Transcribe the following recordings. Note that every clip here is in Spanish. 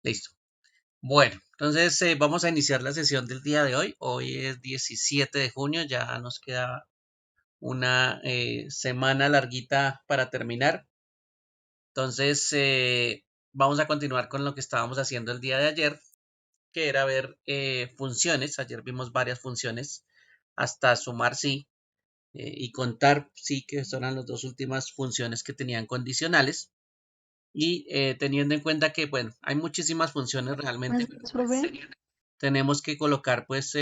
Listo. Bueno, entonces vamos a iniciar la sesión del día de hoy. Hoy es 17 de junio, ya nos queda una semana larguita para terminar. Entonces, vamos a continuar con lo que estábamos haciendo el día de ayer, que era ver funciones. Ayer vimos varias funciones, hasta sumar sí y contar sí, que son las dos últimas funciones que tenían condicionales. Y teniendo en cuenta que, bueno, hay muchísimas funciones realmente, pero pues Profe, tenemos que colocar pues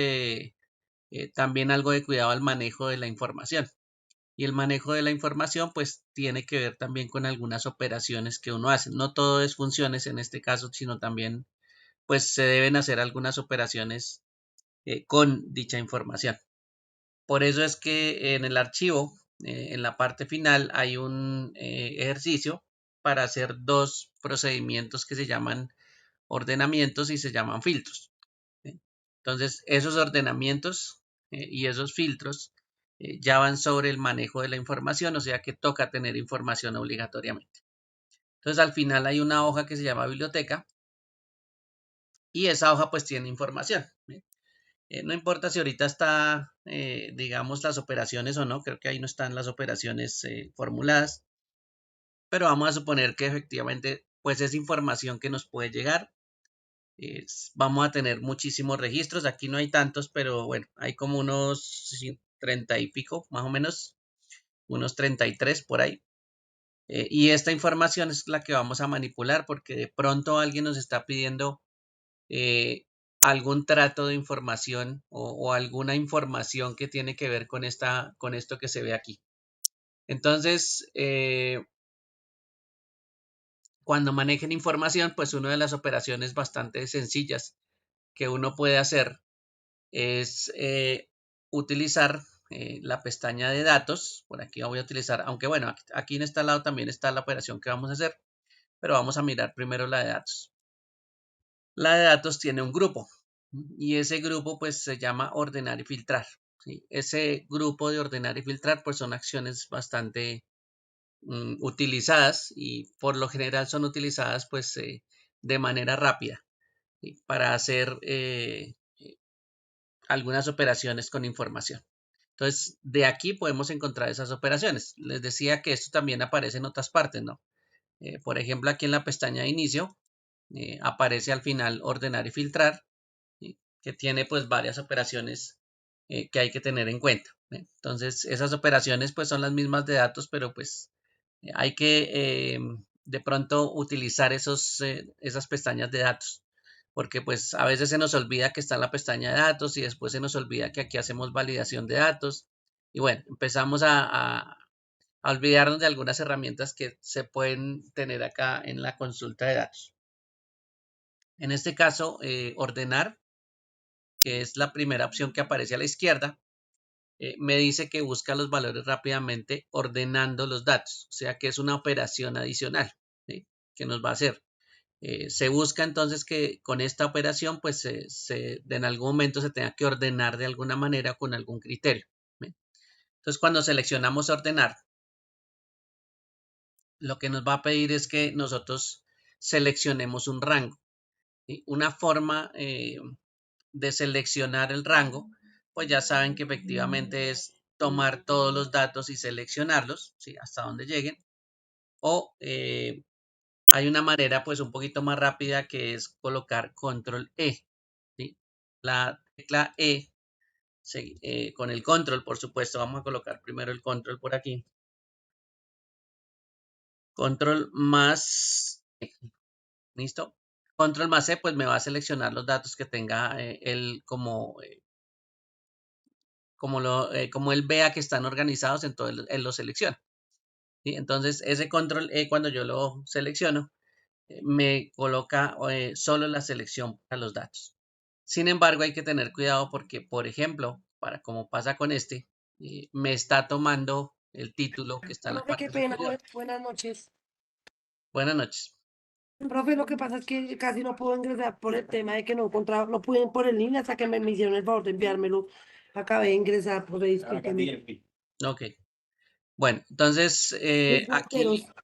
también algo de cuidado al manejo de la información. Y el manejo de la información pues tiene que ver también con algunas operaciones que uno hace. No todo es funciones en este caso, sino también pues se deben hacer algunas operaciones con dicha información. Por eso es que en el archivo, en la parte final, hay un ejercicio para hacer dos procedimientos que se llaman ordenamientos y se llaman filtros. ¿Sí? Entonces, esos ordenamientos y esos filtros ya van sobre el manejo de la información, o sea que toca tener información obligatoriamente. Entonces, al final hay una hoja que se llama biblioteca y esa hoja pues tiene información. ¿Sí? No importa si ahorita está, digamos, las operaciones o no, creo que ahí no están las operaciones formuladas, pero vamos a suponer que efectivamente pues es información que nos puede llegar. Vamos a tener muchísimos registros, aquí no hay tantos, pero bueno, hay como unos 30 y pico, más o menos, unos 33 por ahí. Y esta información es la que vamos a manipular porque de pronto alguien nos está pidiendo eh, algún trato de información o alguna información que tiene que ver con esto que se ve aquí. Entonces, cuando manejen información, pues una de las operaciones bastante sencillas que uno puede hacer es utilizar la pestaña de datos. Por aquí voy a utilizar, aunque bueno, aquí en este lado también está la operación que vamos a hacer, pero vamos a mirar primero la de datos. La de datos tiene un grupo y ese grupo pues se llama ordenar y filtrar. ¿Sí? Ese grupo de ordenar y filtrar pues son acciones bastante utilizadas y por lo general son utilizadas pues de manera rápida, ¿sí? Para hacer algunas operaciones con información. Entonces, de aquí podemos encontrar esas operaciones. Les decía que esto también aparece en otras partes, ¿no? Por ejemplo, aquí en la pestaña de inicio aparece al final ordenar y filtrar, ¿sí? Que tiene pues varias operaciones que hay que tener en cuenta. Entonces, esas operaciones pues son las mismas de datos, pero pues hay que de pronto utilizar esas pestañas de datos, porque pues a veces se nos olvida que está en la pestaña de datos y después se nos olvida que aquí hacemos validación de datos y bueno, empezamos a olvidarnos de algunas herramientas que se pueden tener acá en la consulta de datos. En este caso, ordenar, que es la primera opción que aparece a la izquierda, me dice que busca los valores rápidamente ordenando los datos, o sea que es una operación adicional, ¿sí? Que nos va a hacer. Se busca entonces que con esta operación pues en algún momento se tenga que ordenar de alguna manera con algún criterio. ¿Sí? Entonces cuando seleccionamos ordenar, lo que nos va a pedir es que nosotros seleccionemos un rango. ¿Sí? Una forma de seleccionar el rango, pues ya saben que efectivamente es tomar todos los datos y seleccionarlos, ¿sí? Hasta donde lleguen. O hay una manera pues un poquito más rápida que es colocar control E. ¿Sí? La tecla E, sí, con el control, por supuesto, vamos a colocar primero el control por aquí. Control más, ¿listo? Control más E, pues me va a seleccionar los datos que tenga él como él vea que están organizados, entonces él lo selecciona. ¿Sí? Entonces, ese control E, cuando yo lo selecciono, me coloca solo la selección para los datos. Sin embargo, hay que tener cuidado porque, por ejemplo, para como pasa con este, me está tomando el título que está en la profe, qué parte pena, superior. buenas noches. Buenas noches. Profe, lo que pasa es que casi no puedo ingresar por el tema de que no encontraba, no pude por el línea hasta que me hicieron el favor de enviármelo. Acabé de ingresar, profe, discúlpeme. Ok. Bueno, entonces Es aquí asqueroso.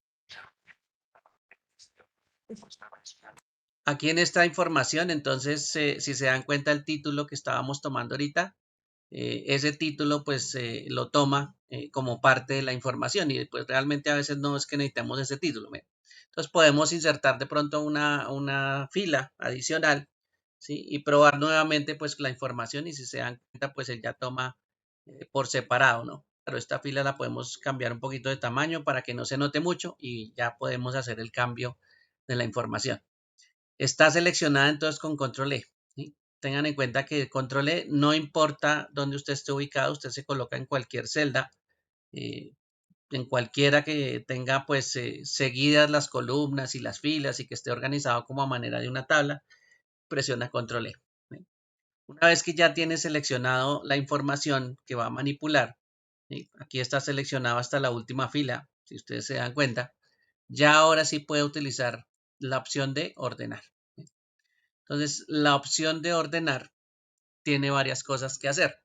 Aquí en esta información, entonces, si se dan cuenta el título que estábamos tomando ahorita, ese título pues lo toma como parte de la información y pues realmente a veces no es que necesitemos ese título. Entonces podemos insertar de pronto una fila adicional, ¿sí? Y probar nuevamente pues la información y si se dan cuenta pues él ya toma por separado, ¿no? Pero esta fila la podemos cambiar un poquito de tamaño para que no se note mucho y ya podemos hacer el cambio de la información. Está seleccionada entonces con control E, ¿sí? Tengan en cuenta que el control E no importa dónde usted esté ubicado, usted se coloca en cualquier celda, eh, en cualquiera que tenga pues seguidas las columnas y las filas y que esté organizado como a manera de una tabla, presiona control E. ¿Sí? Una vez que ya tiene seleccionado la información que va a manipular, ¿sí? Aquí está seleccionado hasta la última fila, si ustedes se dan cuenta, ya ahora sí puede utilizar la opción de ordenar. ¿Sí? Entonces, la opción de ordenar tiene varias cosas que hacer.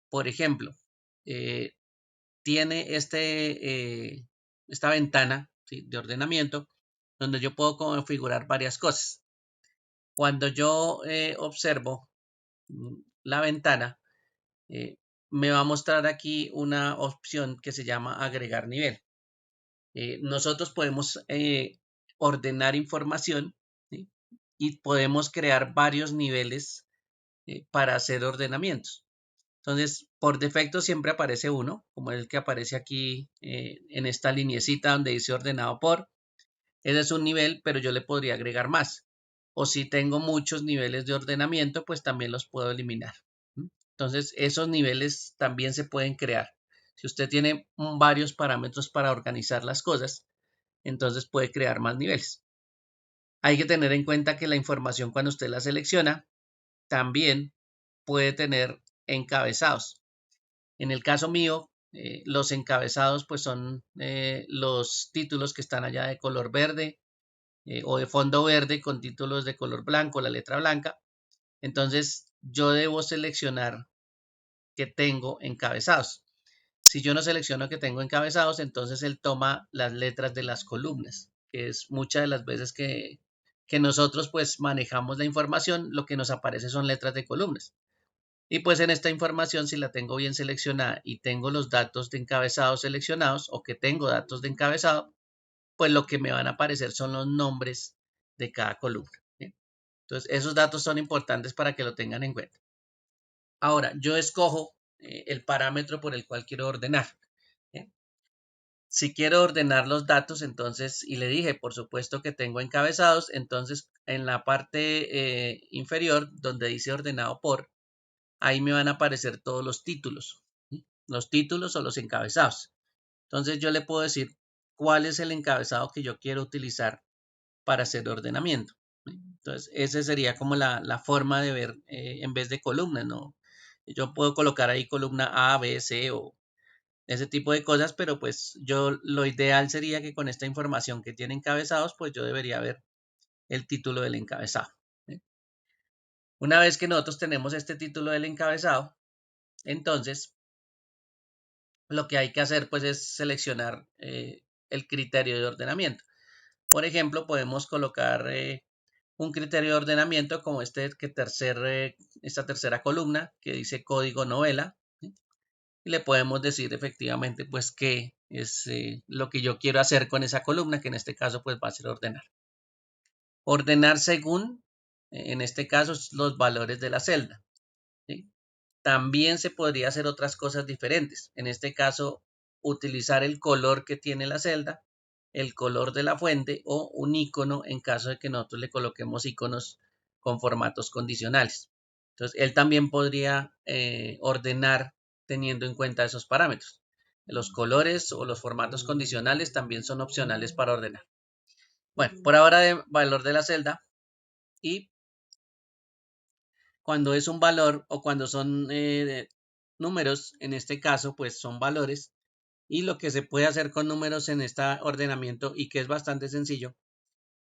Por ejemplo, eh, tiene esta ventana, ¿sí?, de ordenamiento donde yo puedo configurar varias cosas. Cuando yo observo la ventana, eh, me va a mostrar aquí una opción que se llama agregar nivel. Nosotros podemos ordenar información, ¿sí?, y podemos crear varios niveles para hacer ordenamientos. Entonces, por defecto siempre aparece uno, como el que aparece aquí en esta liniecita donde dice ordenado por. Ese es un nivel, pero yo le podría agregar más. O si tengo muchos niveles de ordenamiento, pues también los puedo eliminar. Entonces, esos niveles también se pueden crear. Si usted tiene varios parámetros para organizar las cosas, entonces puede crear más niveles. Hay que tener en cuenta que la información cuando usted la selecciona también puede tener encabezados. En el caso mío, los encabezados pues son los títulos que están allá de color verde o de fondo verde con títulos de color blanco, la letra blanca. Entonces yo debo seleccionar que tengo encabezados. Si yo no selecciono que tengo encabezados, entonces él toma las letras de las columnas, que es muchas de las veces que nosotros pues manejamos la información, lo que nos aparece son letras de columnas. Y pues en esta información, si la tengo bien seleccionada y tengo los datos de encabezado seleccionados o que tengo datos de encabezado, pues lo que me van a aparecer son los nombres de cada columna. ¿Sí? Entonces, esos datos son importantes para que lo tengan en cuenta. Ahora, yo escojo el parámetro por el cual quiero ordenar. ¿Sí? Si quiero ordenar los datos, entonces, y le dije, por supuesto que tengo encabezados, entonces en la parte inferior, donde dice ordenado por, ahí me van a aparecer todos los títulos, ¿sí? Los títulos o los encabezados. Entonces yo le puedo decir cuál es el encabezado que yo quiero utilizar para hacer ordenamiento. ¿Sí? Entonces esa sería como la forma de ver en vez de columnas, ¿no? Yo puedo colocar ahí columna A, B, C o ese tipo de cosas, pero pues yo lo ideal sería que con esta información que tiene encabezados, pues yo debería ver el título del encabezado. ¿Sí? Una vez que nosotros tenemos este título del encabezado, entonces lo que hay que hacer pues es seleccionar el criterio de ordenamiento. Por ejemplo, podemos colocar un criterio de ordenamiento como esta tercera columna que dice código novela, ¿sí? Y le podemos decir efectivamente pues qué es lo que yo quiero hacer con esa columna, que en este caso pues va a ser ordenar. Ordenar según, en este caso, los valores de la celda, ¿sí? También se podría hacer otras cosas diferentes. En este caso, utilizar el color que tiene la celda, el color de la fuente o un icono en caso de que nosotros le coloquemos iconos con formatos condicionales. Entonces, él también podría ordenar teniendo en cuenta esos parámetros. Los colores o los formatos condicionales también son opcionales para ordenar. Bueno, por ahora de valor de la celda y cuando es un valor o cuando son números, en este caso, pues son valores. Y lo que se puede hacer con números en este ordenamiento y que es bastante sencillo,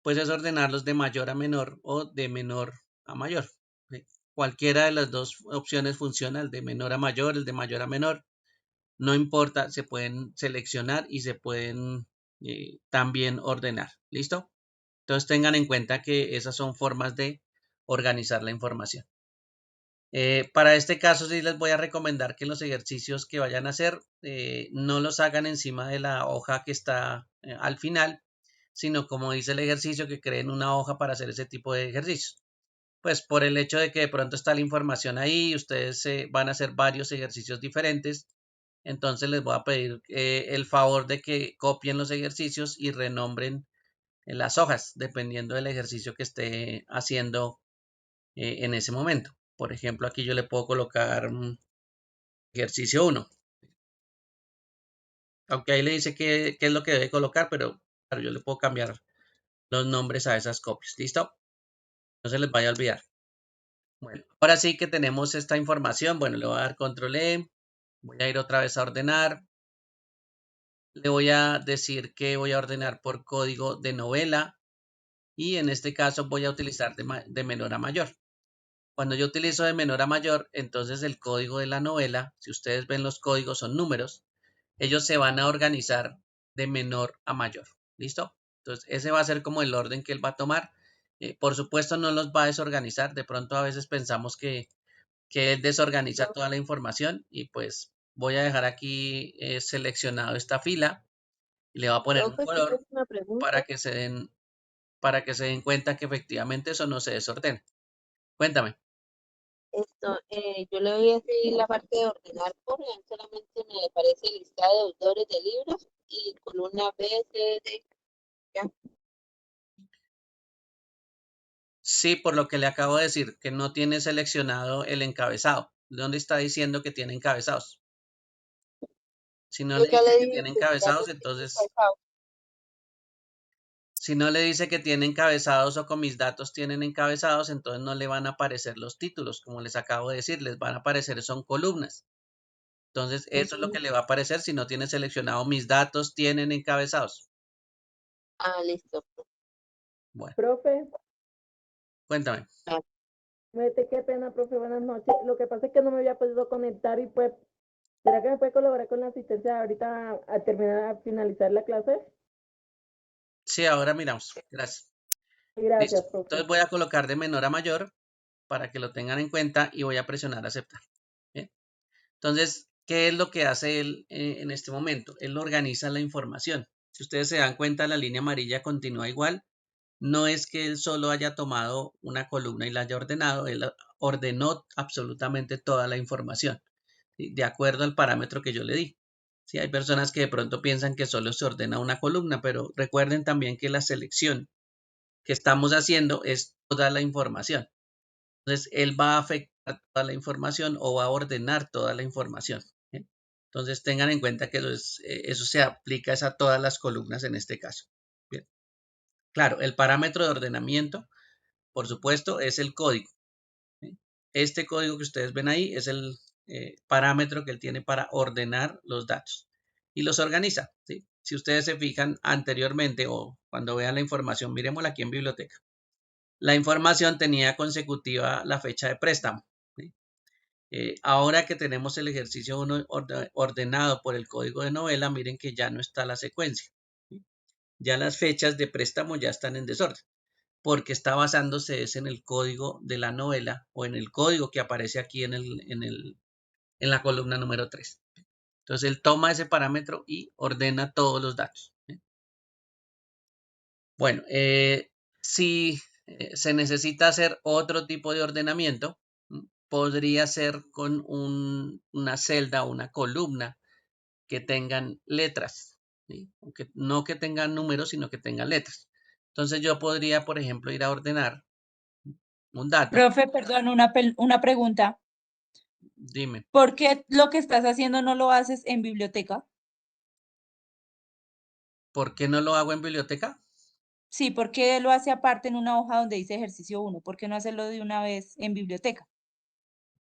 pues es ordenarlos de mayor a menor o de menor a mayor. ¿Sí? Cualquiera de las dos opciones funciona, el de menor a mayor, el de mayor a menor. No importa, se pueden seleccionar y se pueden también ordenar. ¿Listo? Entonces tengan en cuenta que esas son formas de organizar la información. Para este caso sí les voy a recomendar que los ejercicios que vayan a hacer no los hagan encima de la hoja que está al final, sino como dice el ejercicio, que creen una hoja para hacer ese tipo de ejercicios. Pues por el hecho de que de pronto está la información ahí, ustedes van a hacer varios ejercicios diferentes, entonces les voy a pedir el favor de que copien los ejercicios y renombren las hojas, dependiendo del ejercicio que esté haciendo en ese momento. Por ejemplo, aquí yo le puedo colocar ejercicio 1, aunque ahí le dice qué es lo que debe colocar, pero claro, yo le puedo cambiar los nombres a esas copias. ¿Listo? No se les vaya a olvidar. Bueno, ahora sí que tenemos esta información. Bueno, le voy a dar control E. Voy a ir otra vez a ordenar. Le voy a decir que voy a ordenar por código de novela y en este caso voy a utilizar de menor a mayor. Cuando yo utilizo de menor a mayor, entonces el código de la novela, si ustedes ven los códigos son números, ellos se van a organizar de menor a mayor. ¿Listo? Entonces ese va a ser como el orden que él va a tomar. Por supuesto no los va a desorganizar. De pronto a veces pensamos que él desorganiza toda la información y pues voy a dejar aquí seleccionado esta fila y le voy a poner un Profe, tengo color una para pregunta. que se den cuenta que efectivamente eso no se desordena. Cuéntame. Yo le voy a decir la parte de ordenar por, solamente me aparece listado de autores de libros y columna B, C, D. Ya. Sí, por lo que le acabo de decir, que no tiene seleccionado el encabezado. ¿Dónde está diciendo que tiene encabezados? Si no Yo le ya dice le que dije tiene que ya encabezados, los tengo entonces, encabezados. si no le dice que tiene encabezados o con mis datos tienen encabezados, entonces no le van a aparecer los títulos, como les acabo de decir, les van a aparecer son columnas. Entonces, eso es lo que le va a aparecer si no tiene seleccionado mis datos tienen encabezados. Ah, listo. Bueno, Profe, cuéntame. Ah, qué pena, profe, buenas noches. Lo que pasa es que no me había podido conectar y pues, ¿será que me puede colaborar con la asistencia ahorita a terminar, a finalizar la clase? Sí, ahora miramos. Gracias. Listo. Gracias, profe. Entonces voy a colocar de menor a mayor para que lo tengan en cuenta y voy a presionar aceptar. Bien. Entonces, ¿qué es lo que hace él en este momento? Él organiza la información. Si ustedes se dan cuenta, la línea amarilla continúa igual. No es que él solo haya tomado una columna y la haya ordenado, él ordenó absolutamente toda la información, ¿sí? De acuerdo al parámetro que yo le di. Sí, hay personas que de pronto piensan que solo se ordena una columna, pero recuerden también que la selección que estamos haciendo es toda la información. Entonces, él va a afectar toda la información o va a ordenar toda la información. ¿Bien? Entonces, tengan en cuenta que eso se aplica a todas las columnas en este caso. Bien. Claro, el parámetro de ordenamiento, por supuesto, es el código. ¿Sí? Este código que ustedes ven ahí es el parámetro que él tiene para ordenar los datos y los organiza. ¿Sí? Si ustedes se fijan anteriormente o cuando vean la información, miremosla aquí en biblioteca. La información tenía consecutiva la fecha de préstamo. ¿Sí? Ahora que tenemos el ejercicio 1 ordenado por el código de novela, miren que ya no está la secuencia. ¿Sí? Ya las fechas de préstamo ya están en desorden, porque está basándose en el código de la novela o en el código que aparece aquí en la columna número 3. Entonces él toma ese parámetro y ordena todos los datos. ¿Sí? Bueno, si se necesita hacer otro tipo de ordenamiento, podría ser con una celda o una columna que tengan letras, ¿sí? No que tengan números, sino que tengan letras. Entonces yo podría, por ejemplo, ir a ordenar un dato. Profe, perdón, una pregunta. Dime, ¿Por qué lo que estás haciendo no lo haces en biblioteca? ¿por qué no lo hago en biblioteca? Sí, ¿por qué lo hace aparte en una hoja donde dice ejercicio 1? ¿Por qué no hacerlo de una vez en biblioteca?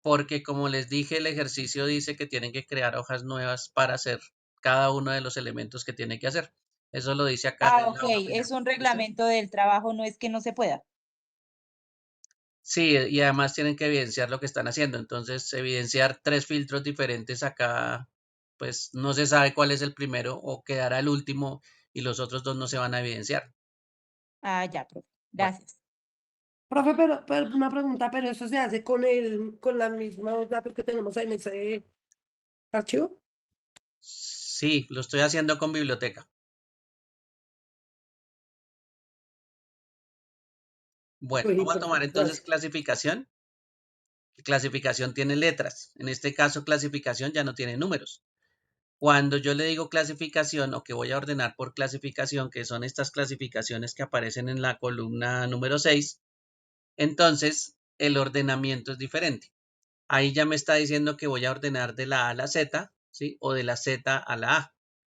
Porque como les dije, el ejercicio dice que tienen que crear hojas nuevas para hacer cada uno de los elementos que tienen que hacer. Eso lo dice acá Ah, en ok, la hoja final. es un ¿Listo? reglamento del trabajo, no es que no se pueda. Sí, y además tienen que evidenciar lo que están haciendo. Entonces, evidenciar 3 filtros diferentes acá, pues no se sabe cuál es el primero o quedará el último y los otros 2 no se van a evidenciar. Ah, ya, profe. Bueno, Gracias. Profe, pero una pregunta, pero eso se hace con la misma datos que tenemos en ese archivo. sí, lo estoy haciendo con biblioteca. Bueno, Uy, vamos a tomar perfecto, entonces gracias. clasificación. Clasificación tiene letras. En este caso, clasificación ya no tiene números. Cuando yo le digo clasificación o que voy a ordenar por clasificación, que son estas clasificaciones que aparecen en la columna número 6, entonces el ordenamiento es diferente. Ahí ya me está diciendo que voy a ordenar de la A a la Z, ¿sí? O de la Z a la A.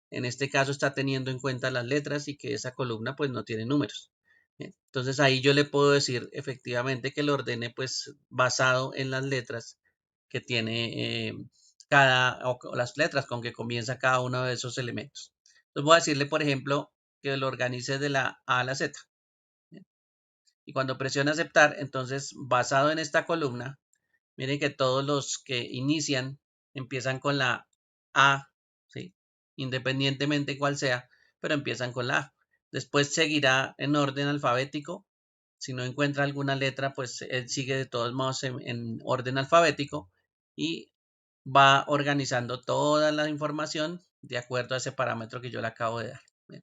En este caso está teniendo en cuenta las letras y que esa columna pues no tiene números. Entonces ahí yo le puedo decir efectivamente que lo ordene pues basado en las letras que tiene o las letras con que comienza cada uno de esos elementos. Entonces voy a decirle, por ejemplo, que lo organice de la A a la Z. Y cuando presione aceptar, entonces basado en esta columna, miren que todos los que inician empiezan con la A, ¿sí? Independientemente cuál sea, pero empiezan con la A. Después seguirá en orden alfabético. Si no encuentra alguna letra, pues él sigue de todos modos en orden alfabético y va organizando toda la información de acuerdo a ese parámetro que yo le acabo de dar. Bien.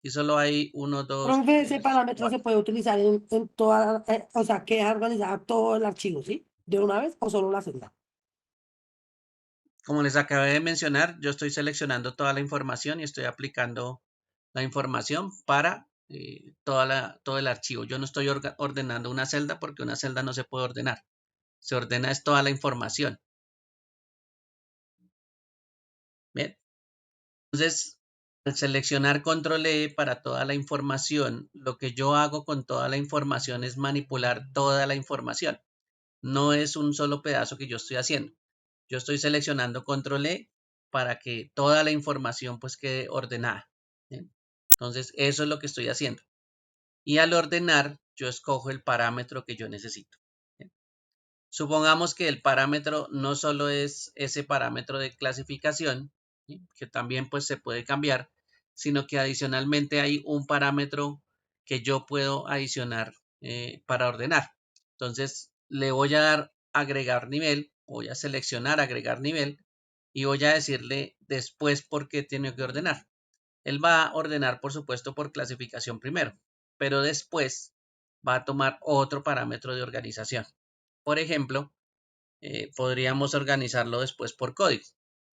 Y solo hay 1, 2, Profe, ese 3, parámetro se 4. puede utilizar en toda, o sea, queda organizado todo el archivo, ¿sí? ¿De una vez o solo la celda? Como les acabé de mencionar, yo estoy seleccionando toda la información y estoy aplicando la información para todo el archivo. Yo no estoy ordenando una celda porque una celda no se puede ordenar. Se ordena es toda la información. Bien. Entonces, al seleccionar control E para toda la información, lo que yo hago con toda la información es manipular toda la información. No es un solo pedazo que yo estoy haciendo. Yo estoy seleccionando control E para que toda la información pues quede ordenada. ¿Bien? Entonces, eso es lo que estoy haciendo. Y al ordenar, yo escojo el parámetro que yo necesito. ¿Bien? Supongamos que el parámetro no solo es ese parámetro de clasificación, ¿sí? Que también pues se puede cambiar, sino que adicionalmente hay un parámetro que yo puedo adicionar para ordenar. Entonces le voy a dar agregar nivel, voy a seleccionar agregar nivel y voy a decirle después por qué tiene que ordenar. Él va a ordenar, por supuesto, por clasificación primero, pero después va a tomar otro parámetro de organización. Por ejemplo, podríamos organizarlo después por código.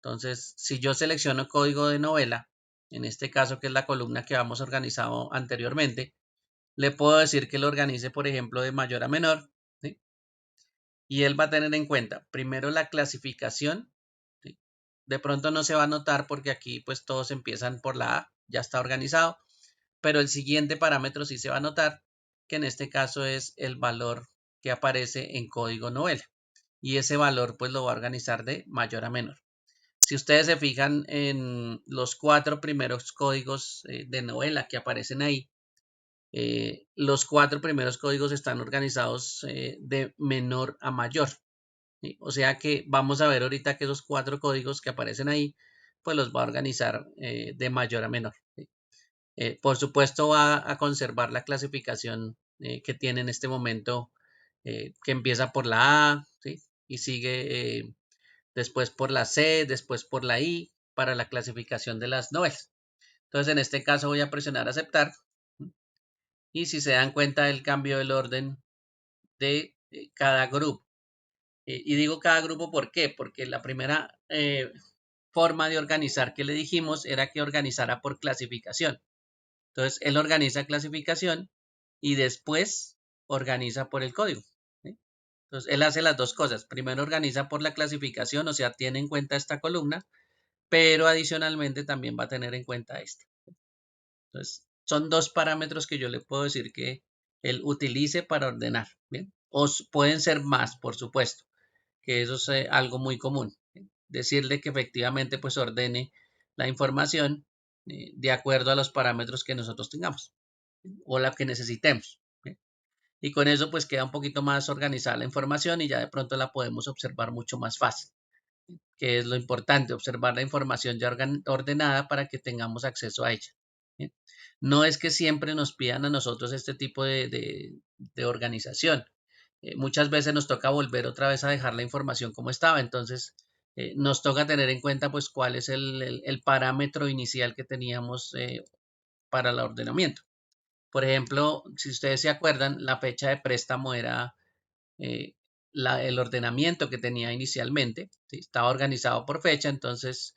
Entonces, si yo selecciono código de novela, en este caso que es la columna que habíamos organizado anteriormente, le puedo decir que lo organice, por ejemplo, de mayor a menor, ¿sí? Y él va a tener en cuenta primero la clasificación, ¿sí? De pronto no se va a notar porque aquí pues todos empiezan por la A, ya está organizado, pero el siguiente parámetro sí se va a notar, que en este caso es el valor que aparece en código novela. Y ese valor pues lo va a organizar de mayor a menor. Si ustedes se fijan en los 4 primeros códigos de novela que aparecen ahí, los 4 primeros códigos están organizados de menor a mayor. ¿Sí? O sea que vamos a ver ahorita que esos 4 códigos que aparecen ahí, pues los va a organizar de mayor a menor. ¿Sí? Por supuesto va a conservar la clasificación que tiene en este momento, que empieza por la A, ¿sí? Y sigue después por la C, después por la I, para la clasificación de las novelas. Entonces en este caso voy a presionar aceptar y si se dan cuenta del cambio del orden de cada grupo. Y digo cada grupo, ¿por qué? Porque la primera forma de organizar que le dijimos era que organizara por clasificación. Entonces, él organiza clasificación y después organiza por el código. ¿Sí? Entonces, él hace las dos cosas. Primero organiza por la clasificación, o sea, tiene en cuenta esta columna, pero adicionalmente también va a tener en cuenta esta. Entonces, son dos parámetros que yo le puedo decir que él utilice para ordenar. ¿Bien? O pueden ser más, por supuesto, que eso es algo muy común. ¿Bien? Decirle que efectivamente pues ordene la información de acuerdo a los parámetros que nosotros tengamos o la que necesitemos. ¿Sí? Y con eso pues queda un poquito más organizada la información y ya de pronto la podemos observar mucho más fácil, que es lo importante, observar la información ya ordenada para que tengamos acceso a ella. ¿Sí? No es que siempre nos pidan a nosotros este tipo de organización. Muchas veces nos toca volver otra vez a dejar la información como estaba, entonces nos toca tener en cuenta pues cuál es el parámetro inicial que teníamos para el ordenamiento. Por ejemplo, si ustedes se acuerdan, la fecha de préstamo era eh, el ordenamiento que tenía inicialmente, ¿sí? Estaba organizado por fecha, entonces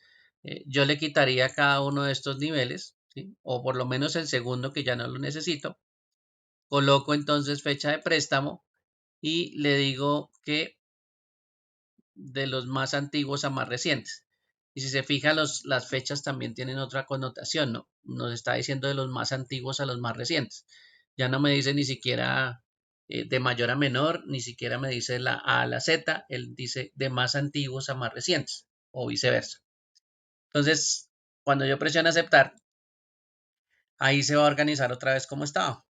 yo le quitaría cada uno de estos niveles, ¿sí? O por lo menos el segundo que ya no lo necesito, coloco entonces fecha de préstamo y le digo que de los más antiguos a más recientes. Y si se fija, las fechas también tienen otra connotación, ¿no? Nos está diciendo de los más antiguos a los más recientes. Ya no me dice ni siquiera de mayor a menor, ni siquiera me dice la A a la Z, él dice de más antiguos a más recientes, o viceversa. Entonces, cuando yo presiono aceptar, ahí se va a organizar otra vez como estaba,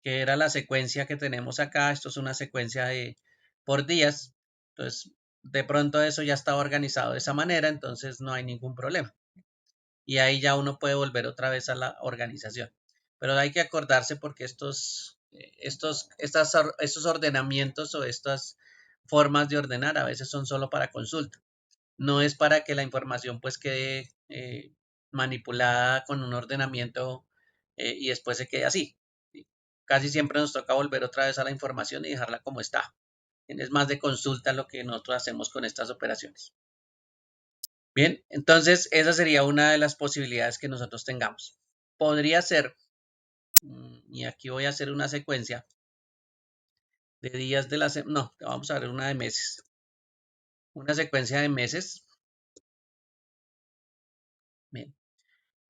que era la secuencia que tenemos acá. Esto es una secuencia de por días. Entonces, de pronto eso ya estaba organizado de esa manera, entonces no hay ningún problema. Y ahí ya uno puede volver otra vez a la organización. Pero hay que acordarse porque estos ordenamientos o estas formas de ordenar a veces son solo para consulta. No es para que la información pues quede manipulada con un ordenamiento y después se quede así. ¿Sí? Casi siempre nos toca volver otra vez a la información y dejarla como está. Es más de consulta lo que nosotros hacemos con estas operaciones. Bien, entonces esa sería una de las posibilidades que nosotros tengamos. Podría ser, y aquí voy a hacer una secuencia de días de la semana, no, vamos a ver una de meses. Una secuencia de meses. Bien.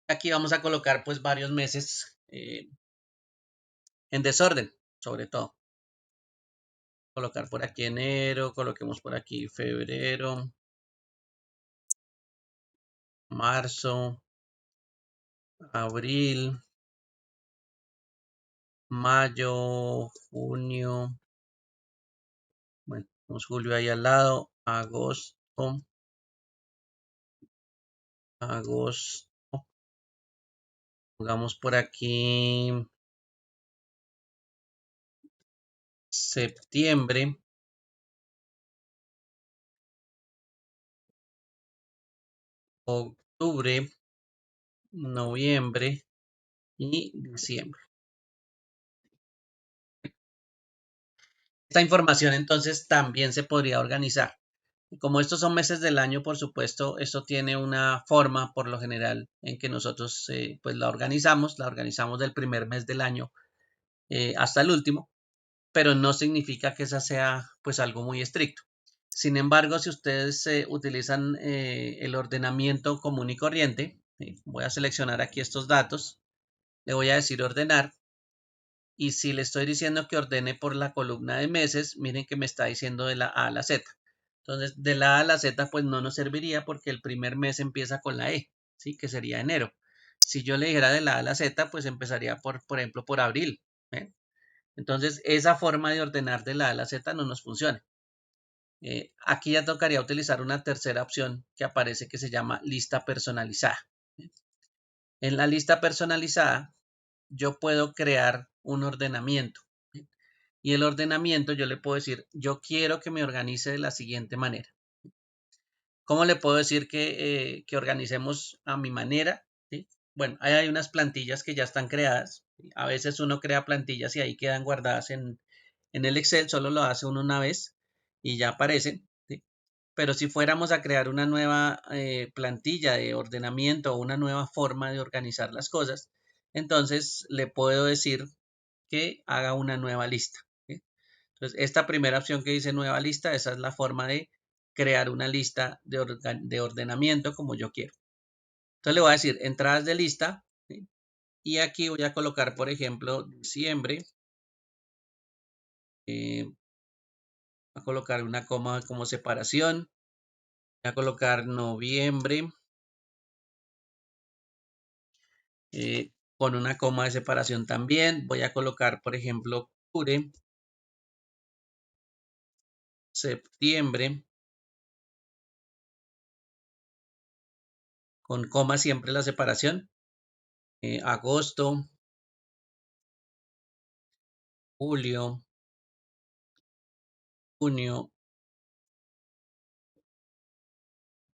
Aquí vamos a colocar pues varios meses en desorden, sobre todo. Colocar por aquí enero, coloquemos por aquí febrero, marzo, abril, mayo, junio, bueno, tenemos julio ahí al lado, agosto, pongamos por aquí septiembre, octubre, noviembre y diciembre. Esta información entonces también se podría organizar. Como estos son meses del año, por supuesto, esto tiene una forma por lo general en que nosotros pues la organizamos del primer mes del año hasta el último, pero no significa que esa sea pues algo muy estricto. Sin embargo, si ustedes utilizan el ordenamiento común y corriente, voy a seleccionar aquí estos datos, le voy a decir ordenar. Y si le estoy diciendo que ordene por la columna de meses, miren que me está diciendo de la A a la Z. Entonces, de la A a la Z, pues no nos serviría porque el primer mes empieza con la E, ¿sí? Que sería enero. Si yo le dijera de la A a la Z, pues empezaría por ejemplo, por abril. ¿Eh? Entonces, esa forma de ordenar de la A a la Z no nos funciona. Aquí ya tocaría utilizar una tercera opción que aparece que se llama lista personalizada. En la lista personalizada, yo puedo crear un ordenamiento. Y el ordenamiento yo le puedo decir, yo quiero que me organice de la siguiente manera. ¿Cómo le puedo decir que organicemos a mi manera? ¿Sí? Bueno, ahí hay unas plantillas que ya están creadas. A veces uno crea plantillas y ahí quedan guardadas en el Excel, solo lo hace uno una vez y ya aparecen. ¿Sí? Pero si fuéramos a crear una nueva plantilla de ordenamiento o una nueva forma de organizar las cosas, entonces le puedo decir que haga una nueva lista. ¿Sí? Entonces, esta primera opción que dice nueva lista, esa es la forma de crear una lista de ordenamiento como yo quiero. Entonces le voy a decir entradas de lista, ¿sí? Y aquí voy a colocar, por ejemplo, diciembre. Voy a colocar una coma como separación. Voy a colocar noviembre con una coma de separación también. Voy a colocar, por ejemplo, octubre, septiembre, con coma siempre la separación. Agosto, julio, junio,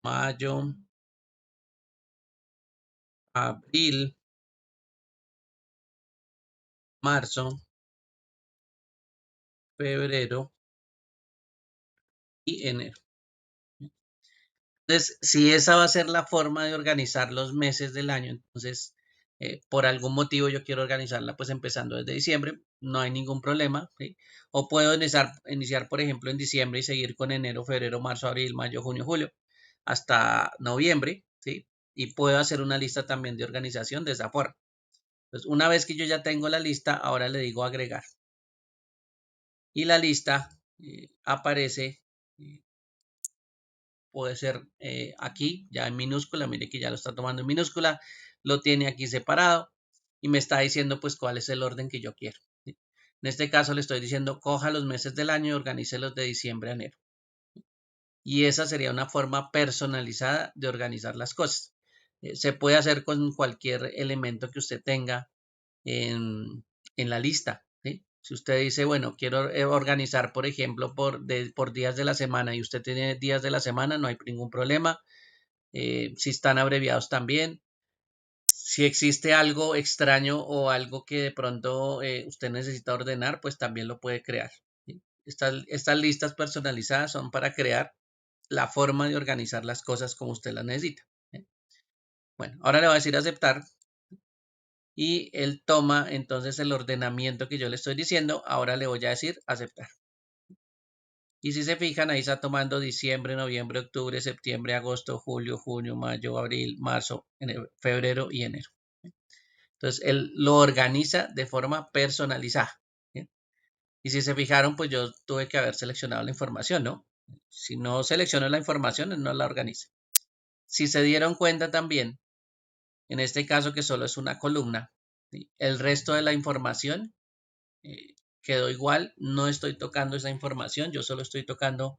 mayo, abril, marzo, febrero y enero. Entonces, si esa va a ser la forma de organizar los meses del año, entonces, por algún motivo yo quiero organizarla pues empezando desde diciembre, no hay ningún problema, ¿sí? O puedo iniciar, por ejemplo, en diciembre y seguir con enero, febrero, marzo, abril, mayo, junio, julio, hasta noviembre, ¿sí? Y puedo hacer una lista también de organización de esa forma. Entonces, una vez que yo ya tengo la lista, ahora le digo agregar. Y la lista aparece, puede ser aquí, ya en minúscula, mire que ya lo está tomando en minúscula, lo tiene aquí separado y me está diciendo pues cuál es el orden que yo quiero. ¿Sí? En este caso le estoy diciendo coja los meses del año y organícelos de diciembre a enero. Y esa sería una forma personalizada de organizar las cosas. Se puede hacer con cualquier elemento que usted tenga en la lista. ¿sí? Si usted dice, bueno, quiero organizar, por ejemplo, por días de la semana y usted tiene días de la semana, no hay ningún problema. Si están abreviados también. Si existe algo extraño o algo que de pronto usted necesita ordenar, pues también lo puede crear. ¿sí? Estas listas personalizadas son para crear la forma de organizar las cosas como usted las necesita. ¿sí? Bueno, ahora le voy a decir aceptar y él toma entonces el ordenamiento que yo le estoy diciendo. Ahora le voy a decir aceptar. Y si se fijan, ahí está tomando diciembre, noviembre, octubre, septiembre, agosto, julio, junio, mayo, abril, marzo, enero, febrero y enero. Entonces, él lo organiza de forma personalizada. ¿sí? Y si se fijaron, pues yo tuve que haber seleccionado la información, ¿no? Si no selecciono la información, él no la organiza. Si se dieron cuenta también, en este caso que solo es una columna, ¿sí? El resto de la información quedó igual, no estoy tocando esa información, yo solo estoy tocando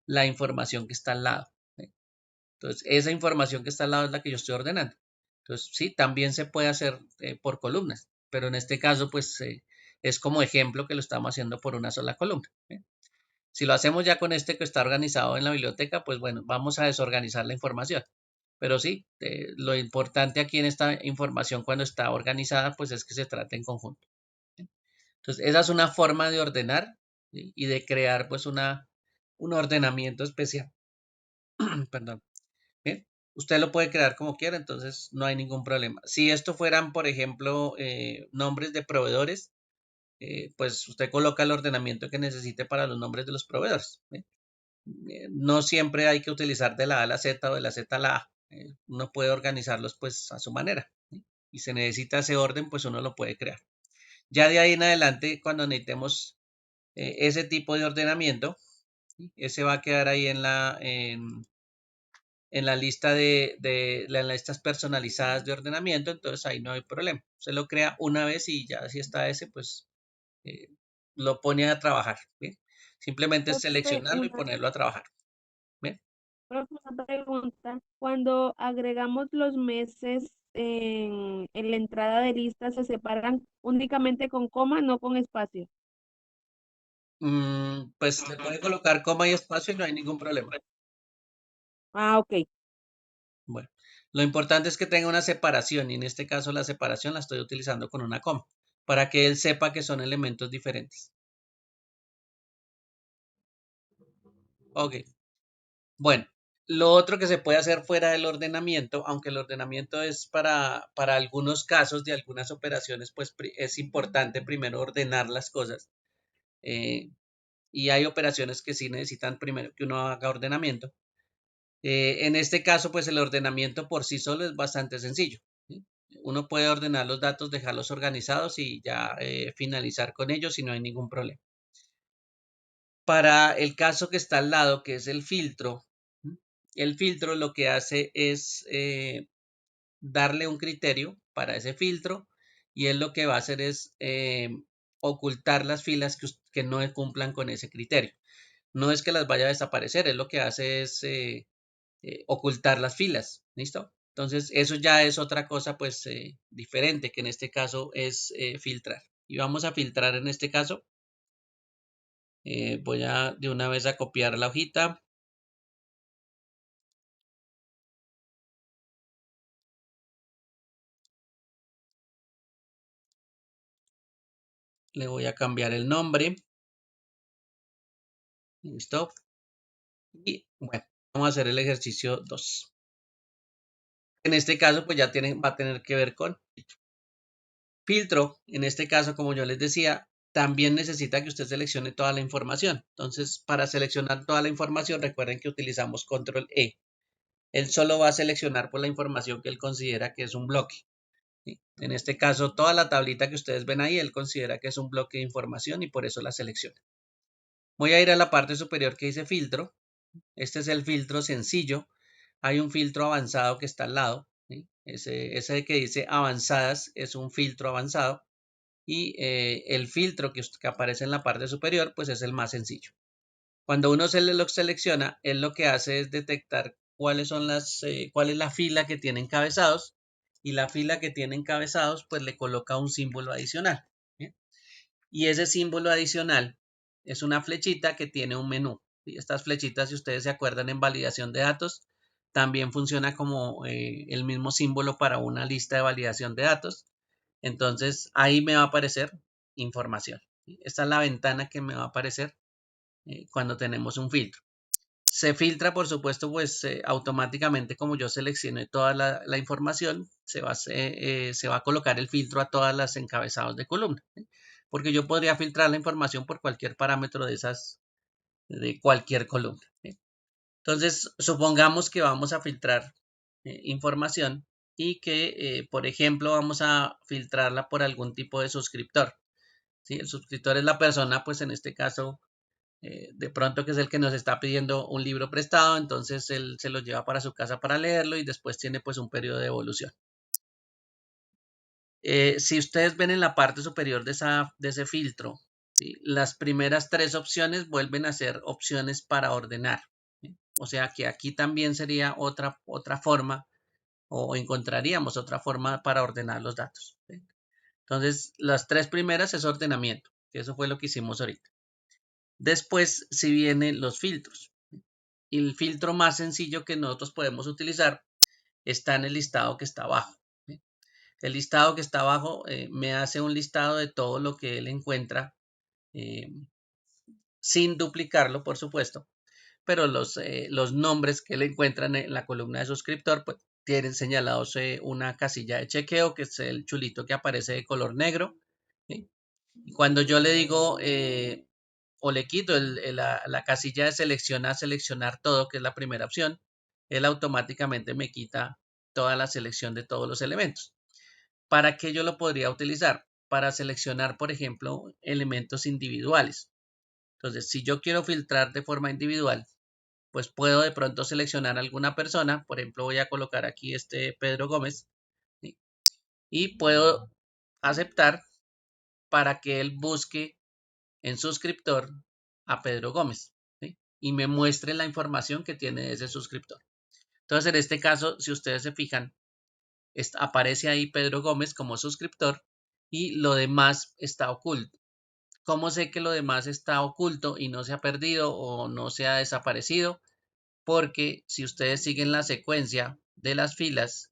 la información que está al lado. ¿sí? Entonces, esa información que está al lado es la que yo estoy ordenando. Entonces, sí, también se puede hacer por columnas, pero en este caso, pues es como ejemplo que lo estamos haciendo por una sola columna. ¿sí? Si lo hacemos ya con este que está organizado en la biblioteca, pues bueno, vamos a desorganizar la información. Pero sí, lo importante aquí en esta información cuando está organizada, pues es que se trate en conjunto. Entonces, esa es una forma de ordenar ¿sí? y de crear pues un ordenamiento especial. Perdón. ¿Bien? Usted lo puede crear como quiera, entonces no hay ningún problema. Si esto fueran, por ejemplo, nombres de proveedores, pues usted coloca el ordenamiento que necesite para los nombres de los proveedores. No siempre hay que utilizar de la A a la Z o de la Z a la A. Uno puede organizarlos pues a su manera. ¿sí? Y se necesita ese orden, pues uno lo puede crear. Ya de ahí en adelante, cuando necesitemos ese tipo de ordenamiento, ¿sí? ese va a quedar ahí en la lista de las listas personalizadas de ordenamiento, entonces ahí no hay problema. Se lo crea una vez y ya si está ese, pues lo pone a trabajar. ¿bien? Simplemente es seleccionarlo y ponerlo a trabajar. ¿bien? Profe, una pregunta. Cuando agregamos los meses en la entrada de lista, ¿se separan únicamente con coma, no con espacio? Pues le puede colocar coma y espacio y no hay ningún problema. Ah, ok. Bueno, lo importante es que tenga una separación y en este caso la separación la estoy utilizando con una coma para que él sepa que son elementos diferentes. Ok. Bueno, lo otro que se puede hacer fuera del ordenamiento, aunque el ordenamiento es para algunos casos de algunas operaciones, pues es importante primero ordenar las cosas. Y hay operaciones que sí necesitan primero que uno haga ordenamiento. En este caso, pues el ordenamiento por sí solo es bastante sencillo. ¿sí? Uno puede ordenar los datos, dejarlos organizados y ya finalizar con ellos y no hay ningún problema. Para el caso que está al lado, que es el filtro lo que hace es darle un criterio para ese filtro y él lo que va a hacer es ocultar las filas que no cumplan con ese criterio. No es que las vaya a desaparecer, él lo que hace es ocultar las filas, ¿listo? Entonces, eso ya es otra cosa, pues, diferente, que en este caso es filtrar. y vamos a filtrar en este caso. Voy a de una vez a copiar la hojita. Le voy a cambiar el nombre. Listo. Y bueno, vamos a hacer el ejercicio 2. En este caso, pues ya va a tener que ver con filtro. En este caso, como yo les decía, también necesita que usted seleccione toda la información. Entonces, para seleccionar toda la información, recuerden que utilizamos control E. Él solo va a seleccionar por la información que él considera que es un bloque. ¿Sí? En este caso, toda la tablita que ustedes ven ahí, él considera que es un bloque de información y por eso la selecciona. Voy a ir a la parte superior que dice filtro. Este es el filtro sencillo. Hay un filtro avanzado que está al lado. ¿Sí? Ese que dice avanzadas es un filtro avanzado. Y el filtro que aparece en la parte superior, pues es el más sencillo. Cuando uno lo selecciona, él lo que hace es detectar cuál es la fila que tiene encabezados, y la fila que tiene encabezados, pues le coloca un símbolo adicional. ¿Bien? Y ese símbolo adicional es una flechita que tiene un menú. ¿Sí? Estas flechitas, si ustedes se acuerdan en validación de datos, también funciona como el mismo símbolo para una lista de validación de datos. Entonces ahí me va a aparecer información. ¿Sí? Esta es la ventana que me va a aparecer cuando tenemos un filtro. Se filtra, por supuesto, pues automáticamente, como yo seleccioné toda la información, se va a colocar el filtro a todas las encabezados de columna. ¿Sí? Porque yo podría filtrar la información por cualquier parámetro de cualquier columna. ¿Sí? Entonces, supongamos que vamos a filtrar información y que, por ejemplo, vamos a filtrarla por algún tipo de suscriptor. ¿Sí? El suscriptor es la persona, pues en este caso, de pronto que es el que nos está pidiendo un libro prestado, entonces él se lo lleva para su casa para leerlo y después tiene pues un periodo de evolución. Si ustedes ven en la parte superior de ese filtro, ¿sí? Las primeras 3 opciones vuelven a ser opciones para ordenar. ¿Sí? O sea que aquí también sería otra forma, o encontraríamos otra forma para ordenar los datos. ¿Sí? Entonces, las 3 primeras es ordenamiento, que eso fue lo que hicimos ahorita. Después, si vienen los filtros. Y el filtro más sencillo que nosotros podemos utilizar está en el listado que está abajo. ¿Sí? El listado que está abajo me hace un listado de todo lo que él encuentra eh, sin duplicarlo, por supuesto, pero los nombres que él encuentra en la columna de suscriptor pues tienen señalados una casilla de chequeo, que es el chulito que aparece de color negro. ¿Sí? Y cuando yo le digo o le quito la casilla de selección a seleccionar todo, que es la primera opción, él automáticamente me quita toda la selección de todos los elementos. ¿Para qué yo lo podría utilizar? Para seleccionar, por ejemplo, elementos individuales. Entonces, si yo quiero filtrar de forma individual, pues puedo de pronto seleccionar alguna persona. Por ejemplo, voy a colocar aquí Pedro Gómez, ¿sí? Y puedo aceptar para que él busque en suscriptor a Pedro Gómez, ¿sí? Y me muestre la información que tiene ese suscriptor. Entonces, en este caso, si ustedes se fijan, aparece ahí Pedro Gómez como suscriptor y lo demás está oculto. ¿Cómo sé que lo demás está oculto y no se ha perdido o no se ha desaparecido? Porque si ustedes siguen la secuencia de las filas,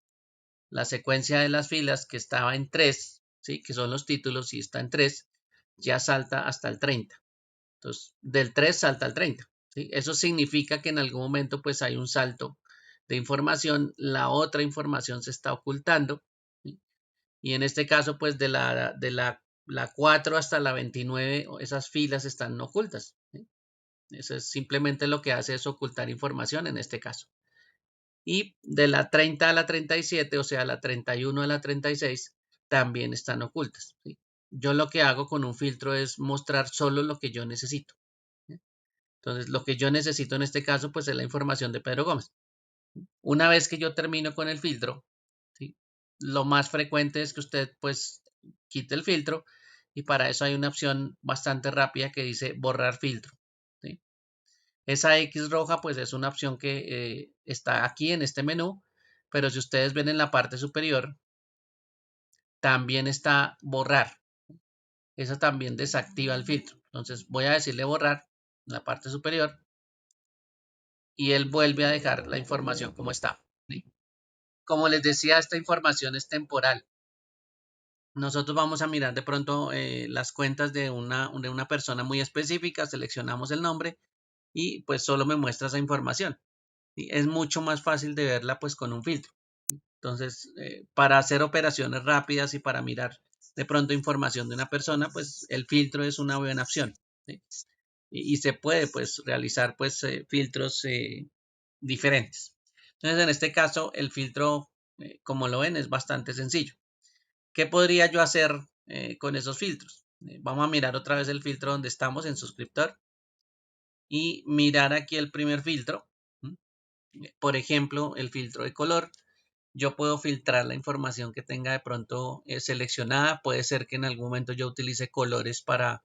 que estaba en 3, ¿sí? Que son los títulos y está en 3, ya salta hasta el 30. Entonces, del 3 salta al 30. ¿Sí? Eso significa que en algún momento pues hay un salto de información, la otra información se está ocultando. ¿Sí? Y en este caso pues la 4 hasta la 29, esas filas están ocultas. ¿Sí? Eso es simplemente lo que hace es ocultar información en este caso. Y de la 30 a la 37, o sea, la 31 a la 36, también están ocultas. ¿Sí? Yo lo que hago con un filtro es mostrar solo lo que yo necesito. Entonces, lo que yo necesito en este caso, pues es la información de Pedro Gómez. Una vez que yo termino con el filtro, ¿sí? Lo más frecuente es que usted, pues, quite el filtro y para eso hay una opción bastante rápida que dice borrar filtro. ¿Sí? Esa X roja, pues, es una opción que está aquí en este menú, pero si ustedes ven en la parte superior, también está borrar. eso también desactiva el filtro. Entonces voy a decirle borrar en la parte superior y él vuelve a dejar la información como está. ¿Sí? Como les decía, esta información es temporal. Nosotros vamos a mirar de pronto las cuentas de una persona muy específica, seleccionamos el nombre y pues solo me muestra esa información. ¿Sí? Es mucho más fácil de verla pues con un filtro. Entonces, para hacer operaciones rápidas y para mirar de pronto información de una persona, pues el filtro es una buena opción. ¿Sí? Y se puede pues realizar pues filtros diferentes. Entonces, en este caso, el filtro, como lo ven, es bastante sencillo. ¿Qué podría yo hacer con esos filtros? Vamos a mirar otra vez el filtro donde estamos en suscriptor y mirar aquí el primer filtro. Por ejemplo, el filtro de color. Yo puedo filtrar la información que tenga de pronto seleccionada. Puede ser que en algún momento yo utilice colores para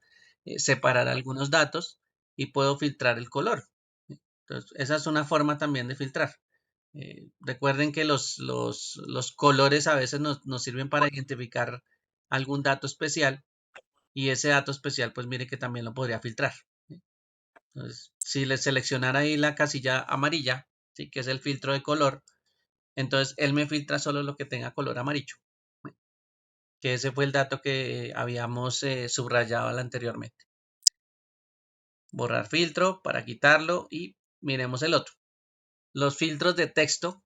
separar algunos datos y puedo filtrar el color. Entonces, esa es una forma también de filtrar. Recuerden que los colores a veces nos sirven para identificar algún dato especial y ese dato especial, pues mire que también lo podría filtrar. Entonces, si le seleccionara ahí la casilla amarilla, ¿sí? Que es el filtro de color, entonces él me filtra solo lo que tenga color amarillo, que ese fue el dato que habíamos subrayado anteriormente. Borrar filtro para quitarlo y miremos el otro. Los filtros de texto,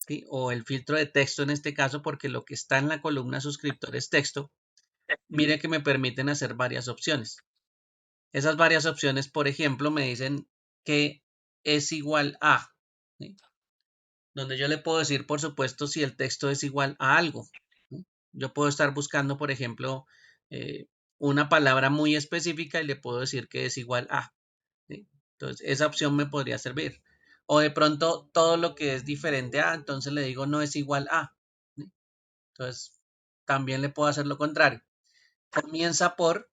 ¿sí? O el filtro de texto en este caso, porque lo que está en la columna suscriptor es texto. Mire que me permiten hacer varias opciones. Esas varias opciones, por ejemplo, me dicen que es igual a, ¿sí? Donde yo le puedo decir, por supuesto, si el texto es igual a algo. ¿Sí? Yo puedo estar buscando, por ejemplo, eh, una palabra muy específica y le puedo decir que es igual a. ¿Sí? Entonces, esa opción me podría servir. O de pronto, todo lo que es diferente a, entonces le digo no es igual a. ¿Sí? Entonces, también le puedo hacer lo contrario. Comienza por,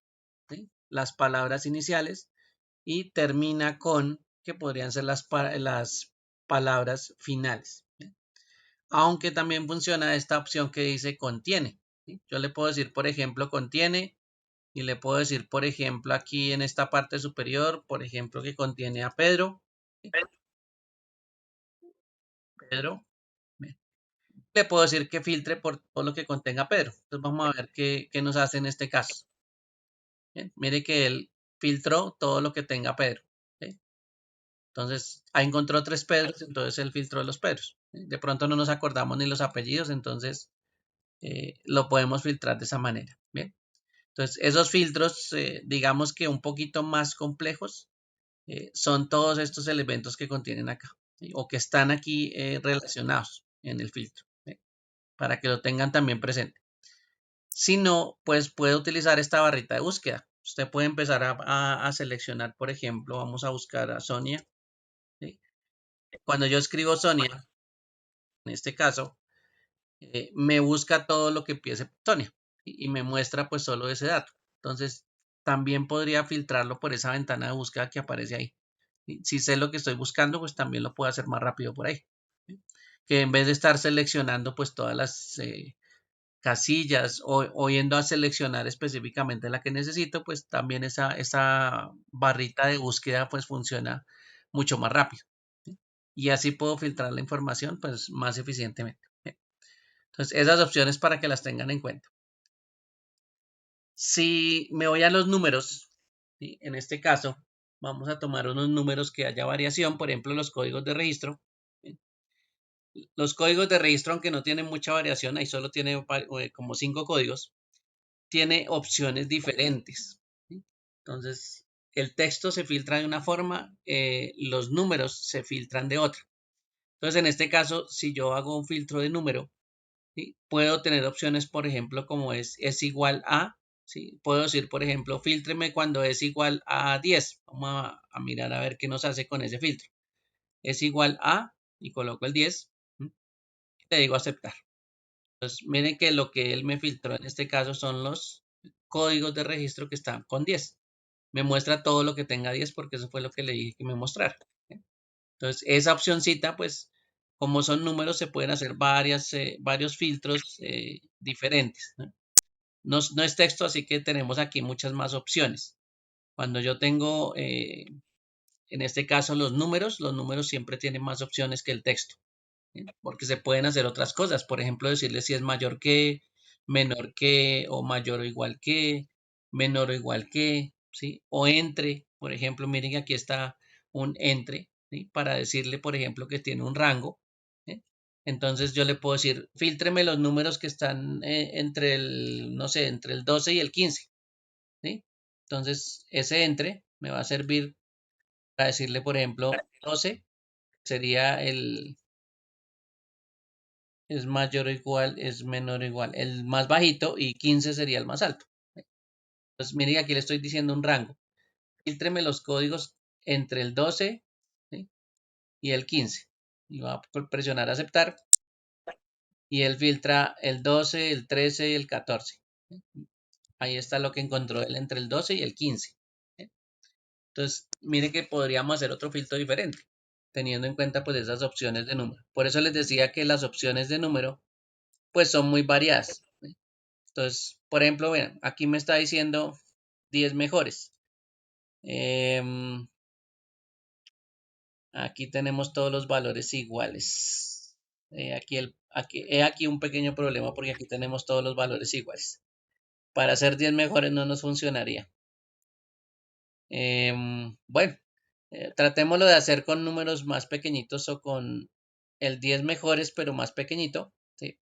¿sí? Las palabras iniciales y termina con, que podrían ser las palabras finales. ¿Sí? Aunque también funciona esta opción que dice contiene. ¿Sí? Yo le puedo decir, por ejemplo, contiene y le puedo decir, por ejemplo, aquí en esta parte superior, por ejemplo, que contiene a Pedro. ¿Sí? Pedro. ¿Sí? Le puedo decir que filtre por todo lo que contenga Pedro. Entonces vamos a ver qué nos hace en este caso. ¿Bien? Mire que él filtró todo lo que tenga Pedro. ¿Sí? Entonces, ahí encontró 3 Pedros, entonces él filtró los Pedros. ¿Sí? De pronto no nos acordamos ni los apellidos, entonces lo podemos filtrar de esa manera. Bien. Entonces, esos filtros, digamos que un poquito más complejos, son todos estos elementos que contienen acá, ¿sí? O que están aquí relacionados en el filtro, ¿sí? Para que lo tengan también presente. Si no, pues puede utilizar esta barrita de búsqueda. Usted puede empezar a seleccionar, por ejemplo, vamos a buscar a Sonia. ¿Sí? Cuando yo escribo Sonia, en este caso, me busca todo lo que empiece Sonia y me muestra pues solo ese dato. Entonces, también podría filtrarlo por esa ventana de búsqueda que aparece ahí. Si sé lo que estoy buscando, pues también lo puedo hacer más rápido por ahí. ¿Sí? Que en vez de estar seleccionando pues todas las casillas o yendo a seleccionar específicamente la que necesito, pues también esa barrita de búsqueda pues funciona mucho más rápido. ¿Sí? Y así puedo filtrar la información pues más eficientemente. ¿Sí? Entonces, esas opciones para que las tengan en cuenta. Si me voy a los números, ¿sí? En este caso, vamos a tomar unos números que haya variación, por ejemplo, los códigos de registro. ¿Sí? Los códigos de registro, aunque no tienen mucha variación, ahí solo tiene como 5 códigos, tiene opciones diferentes. ¿Sí? Entonces, el texto se filtra de una forma, los números se filtran de otra. Entonces, en este caso, si yo hago un filtro de número, ¿sí? Puedo tener opciones, por ejemplo, como es igual a, ¿sí? Puedo decir, por ejemplo, filtreme cuando es igual a 10. Vamos a mirar a ver qué nos hace con ese filtro. Es igual a, y coloco el 10, ¿sí? Le digo aceptar. Entonces, miren que lo que él me filtró en este caso son los códigos de registro que están con 10. Me muestra todo lo que tenga 10 porque eso fue lo que le dije que me mostrara. ¿Sí? Entonces, esa opcióncita, pues, como son números, se pueden hacer varios filtros diferentes, ¿no? no es texto, así que tenemos aquí muchas más opciones. Cuando yo tengo, en este caso, los números siempre tienen más opciones que el texto, ¿sí? Porque se pueden hacer otras cosas. Por ejemplo, decirle si es mayor que, menor que, o mayor o igual que, menor o igual que, ¿sí? O entre. Por ejemplo, miren que aquí está un entre, ¿sí? Para decirle, por ejemplo, que tiene un rango, ¿sí? Entonces yo le puedo decir, fíltreme los números que están entre el, no sé, entre el 12 y el 15, ¿sí? Entonces ese entre me va a servir para decirle, por ejemplo, 12 sería es mayor o igual, es menor o igual, el más bajito, y 15 sería el más alto. Entonces, mire, aquí le estoy diciendo un rango. Fíltreme los códigos entre el 12, ¿sí? y el 15. Y va a presionar aceptar. Y él filtra el 12, el 13 y el 14. ¿Sí? Ahí está lo que encontró él entre el 12 y el 15. ¿Sí? Entonces, mire que podríamos hacer otro filtro diferente, teniendo en cuenta pues esas opciones de número. Por eso les decía que las opciones de número pues son muy variadas, ¿sí? Entonces, por ejemplo, vean, aquí me está diciendo 10 mejores. Aquí tenemos todos los valores iguales. Aquí un pequeño problema porque aquí tenemos todos los valores iguales. Para hacer 10 mejores no nos funcionaría. Bueno, tratémoslo de hacer con números más pequeñitos o con el 10 mejores pero más pequeñito, ¿sí?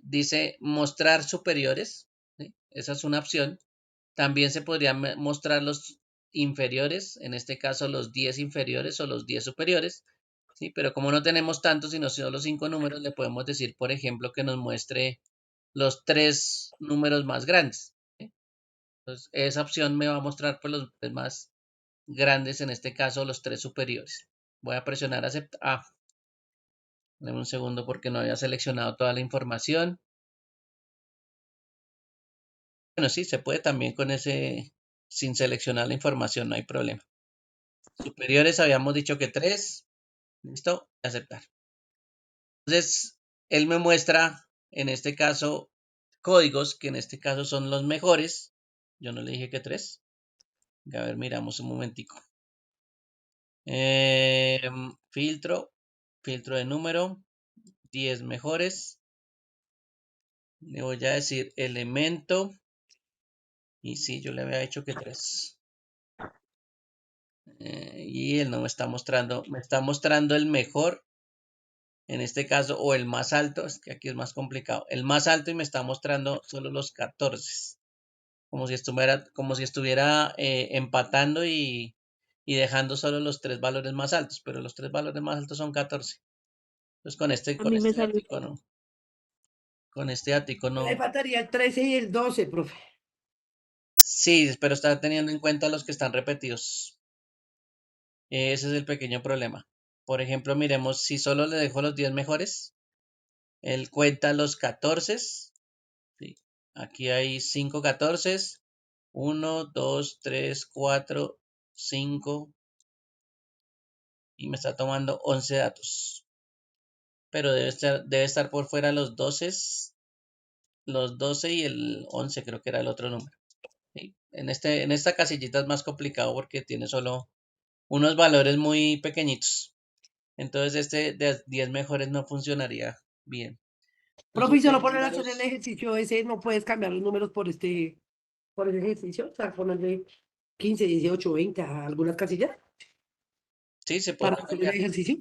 Dice mostrar superiores, ¿sí? Esa es una opción. También se podría mostrar los inferiores, en este caso los 10 inferiores o los 10 superiores, ¿sí? Pero como no tenemos tantos, sino solo 5 números, le podemos decir, por ejemplo, que nos muestre los 3 números más grandes, ¿sí? Entonces, esa opción me va a mostrar pues, los más grandes, en este caso los 3 superiores. Voy a presionar aceptar. Dame un segundo porque no había seleccionado toda la información. Bueno, sí, se puede también con ese, sin seleccionar la información, no hay problema. Superiores habíamos dicho que 3. Listo, aceptar. Entonces, él me muestra, en este caso, códigos que en este caso son los mejores. Yo no le dije que 3. A ver, miramos un momentico. Filtro de número, 10 mejores. Le voy a decir elemento. Y sí, yo le había hecho que 3. Y él no me está mostrando el mejor, en este caso, o el más alto, es que aquí es más complicado, el más alto, y me está mostrando solo los 14, como si estuviera empatando y dejando solo los 3 valores más altos, pero los 3 valores más altos son 14. Entonces A mí me salió. con este ático Le no. faltaría el 13 y el 12, profe. Sí, pero está teniendo en cuenta los que están repetidos. Ese es el pequeño problema. Por ejemplo, miremos, si solo le dejo los 10 mejores, él cuenta los 14. ¿Sí? Aquí hay 5 14. 1, 2, 3, 4, 5. Y me está tomando 11 datos. Pero debe estar por fuera los 12 y el 11, creo que era el otro número. ¿Sí? En esta casillita es más complicado porque tiene solo unos valores muy pequeñitos. Entonces este de 10 mejores no funcionaría bien. Profe, y Entonces, solo poner a hacer el ejercicio ese, no puedes cambiar los números por el ejercicio, o sea, ponerle 15, 18, 20 a algunas casillas sí, se para podría hacer el cambiar. ejercicio.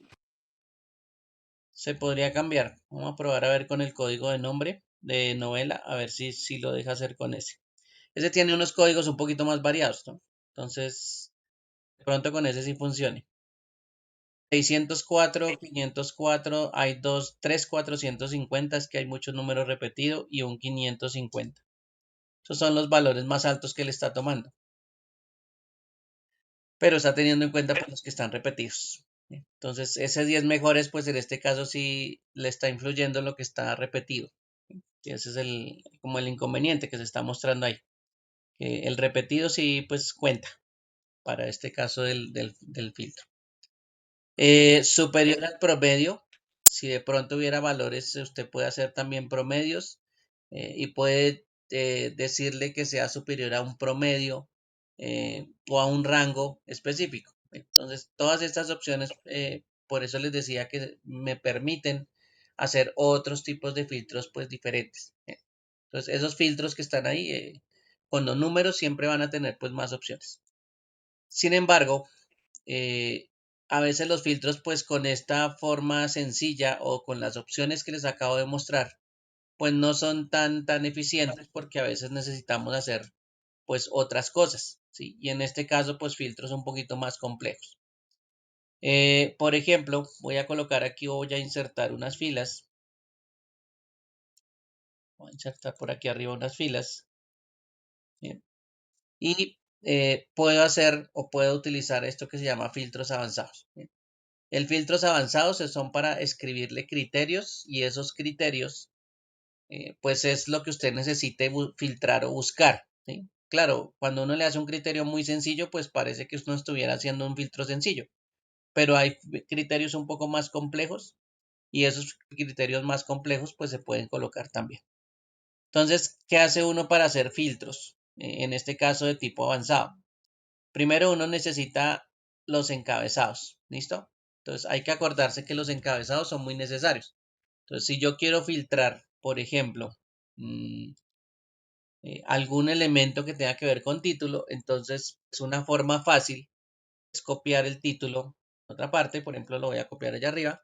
Se podría cambiar. Vamos a probar a ver con el código de nombre de novela, a ver si lo deja hacer con ese. Ese tiene unos códigos un poquito más variados, ¿no? Entonces, de pronto con ese sí funcione. 604, 504, hay 3 450, es que hay muchos números repetidos, y un 550. Esos son los valores más altos que le está tomando. Pero está teniendo en cuenta pues, los que están repetidos. Entonces, ese 10 mejores, pues en este caso sí le está influyendo lo que está repetido. Y ese es como el inconveniente que se está mostrando ahí. Que el repetido sí, pues cuenta para este caso del filtro. Superior al promedio, si de pronto hubiera valores, usted puede hacer también promedios y puede decirle que sea superior a un promedio o a un rango específico. Entonces, todas estas opciones, por eso les decía que me permiten hacer otros tipos de filtros pues diferentes. Entonces, esos filtros que están ahí con los números siempre van a tener pues más opciones. Sin embargo, a veces los filtros pues con esta forma sencilla o con las opciones que les acabo de mostrar pues no son tan eficientes porque a veces necesitamos hacer pues otras cosas, ¿sí? Y en este caso pues filtros un poquito más complejos. Por ejemplo, voy a colocar aquí, voy a insertar unas filas. Voy a insertar por aquí arriba unas filas. Bien. Y puedo hacer o puedo utilizar esto que se llama filtros avanzados. Bien. El filtros avanzados son para escribirle criterios y esos criterios pues es lo que usted necesite filtrar o buscar, ¿sí? Claro, cuando uno le hace un criterio muy sencillo, pues parece que uno estuviera haciendo un filtro sencillo, pero hay criterios un poco más complejos y esos criterios más complejos pues se pueden colocar también. Entonces, ¿qué hace uno para hacer filtros? En este caso de tipo avanzado. Primero uno necesita los encabezados, ¿listo? Entonces hay que acordarse que los encabezados son muy necesarios. Entonces, si yo quiero filtrar, por ejemplo, algún elemento que tenga que ver con título, entonces es una forma fácil, es copiar el título en otra parte, por ejemplo, lo voy a copiar allá arriba.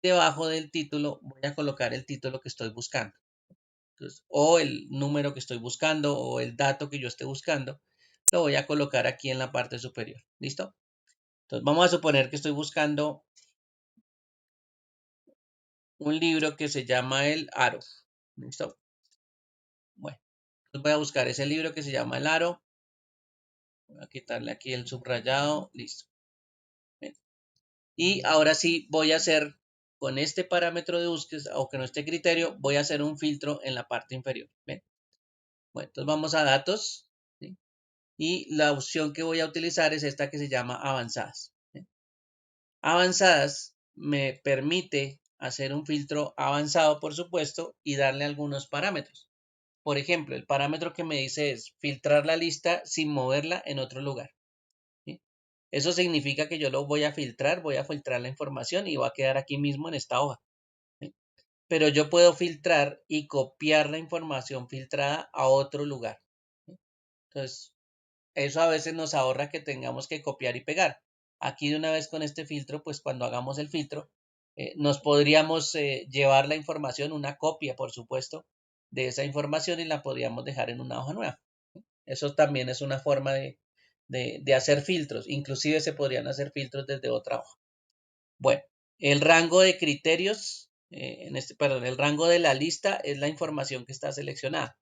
Debajo del título voy a colocar el título que estoy buscando. Entonces, o el número que estoy buscando o el dato que yo esté buscando, lo voy a colocar aquí en la parte superior. ¿Listo? Entonces, vamos a suponer que estoy buscando un libro que se llama El Aro. ¿Listo? Bueno, voy a buscar ese libro que se llama El Aro. Voy a quitarle aquí el subrayado. Listo. Bien. Y ahora sí voy a hacer con este parámetro de búsqueda o con este criterio, voy a hacer un filtro en la parte inferior. ¿Bien? Bueno, entonces vamos a datos. ¿Sí? Y la opción que voy a utilizar es esta que se llama avanzadas. ¿Sí? Avanzadas me permite hacer un filtro avanzado, por supuesto, y darle algunos parámetros. Por ejemplo, el parámetro que me dice es filtrar la lista sin moverla en otro lugar. ¿Sí? Eso significa que yo lo voy a filtrar la información y va a quedar aquí mismo en esta hoja. ¿Sí? Pero yo puedo filtrar y copiar la información filtrada a otro lugar. ¿Sí? Entonces, eso a veces nos ahorra que tengamos que copiar y pegar. Aquí de una vez con este filtro, pues cuando hagamos el filtro, nos podríamos llevar la información, una copia, por supuesto, de esa información y la podríamos dejar en una hoja nueva. Eso también es una forma de hacer filtros. Inclusive se podrían hacer filtros desde otra hoja. Bueno, el rango de criterios, el rango de la lista es la información que está seleccionada.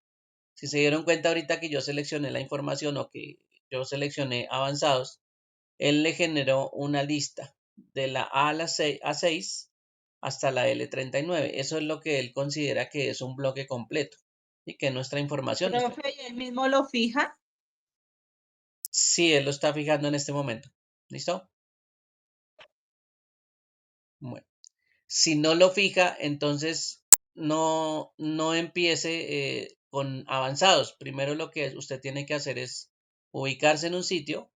Si se dieron cuenta ahorita que yo seleccioné la información o que yo seleccioné avanzados, él le generó una lista de la A a la A6 hasta la L39. Eso es lo que él considera que es un bloque completo y que nuestra información está. Profe, ¿y él mismo lo fija? Sí, él lo está fijando en este momento. ¿Listo? Bueno, si no lo fija, entonces no empiece con avanzados. Primero lo que usted tiene que hacer es ubicarse en un sitio,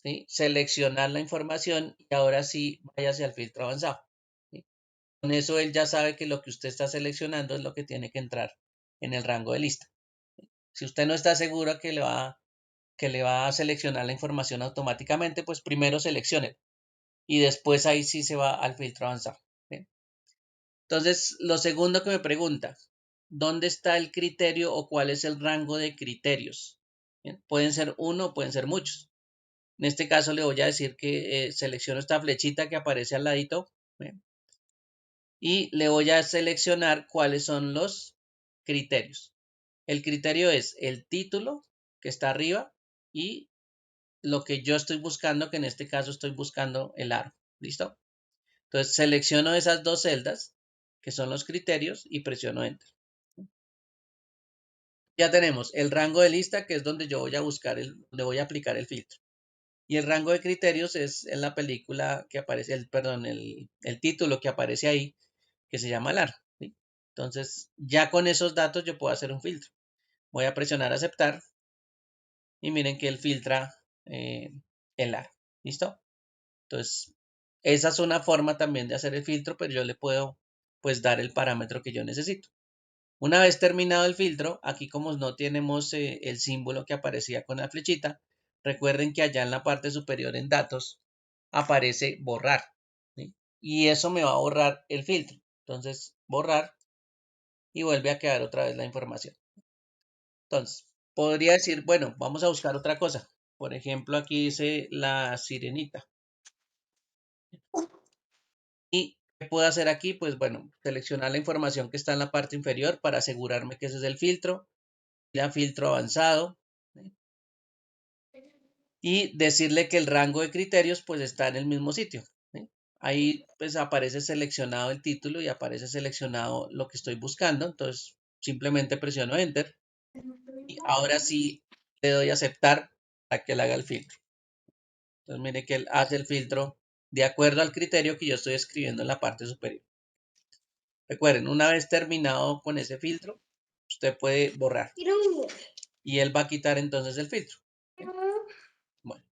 ¿sí? Seleccionar la información y ahora sí vaya hacia el filtro avanzado. ¿Sí? Con eso él ya sabe que lo que usted está seleccionando es lo que tiene que entrar en el rango de lista. Si usted no está seguro que le va a seleccionar la información automáticamente, pues primero seleccione y después ahí sí se va al filtro avanzado. ¿Sí? Entonces, lo segundo que me pregunta, ¿dónde está el criterio o cuál es el rango de criterios? ¿Bien? Pueden ser uno o pueden ser muchos. En este caso le voy a decir que selecciono esta flechita que aparece al ladito. ¿Bien? Y le voy a seleccionar cuáles son los criterios. El criterio es el título que está arriba y lo que yo estoy buscando, que en este caso estoy buscando el aro. ¿Listo? Entonces selecciono esas dos celdas que son los criterios y presiono Enter. Ya tenemos el rango de lista, que es donde yo voy a buscar, donde voy a aplicar el filtro. Y el rango de criterios es en la película que aparece, el título que aparece ahí, que se llama LAR. ¿Sí? Entonces, ya con esos datos yo puedo hacer un filtro. Voy a presionar aceptar y miren que él filtra el largo. ¿Listo? Entonces, esa es una forma también de hacer el filtro, pero yo le puedo pues dar el parámetro que yo necesito. Una vez terminado el filtro, aquí como no tenemos el símbolo que aparecía con la flechita, recuerden que allá en la parte superior en datos aparece borrar, ¿sí? Y eso me va a borrar el filtro. Entonces, borrar y vuelve a quedar otra vez la información. Entonces, podría decir, bueno, vamos a buscar otra cosa. Por ejemplo, aquí dice la sirenita. ¿Y qué puedo hacer aquí? Pues bueno, seleccionar la información que está en la parte inferior para asegurarme que ese es el filtro. Ya filtro avanzado. ¿Sí? Y decirle que el rango de criterios pues está en el mismo sitio. ¿Sí? Ahí pues aparece seleccionado el título y aparece seleccionado lo que estoy buscando. Entonces simplemente presiono Enter y ahora sí le doy a aceptar para que él haga el filtro. Entonces mire que él hace el filtro de acuerdo al criterio que yo estoy escribiendo en la parte superior. Recuerden, una vez terminado con ese filtro, usted puede borrar y él va a quitar entonces el filtro. ¿Sí? Bueno,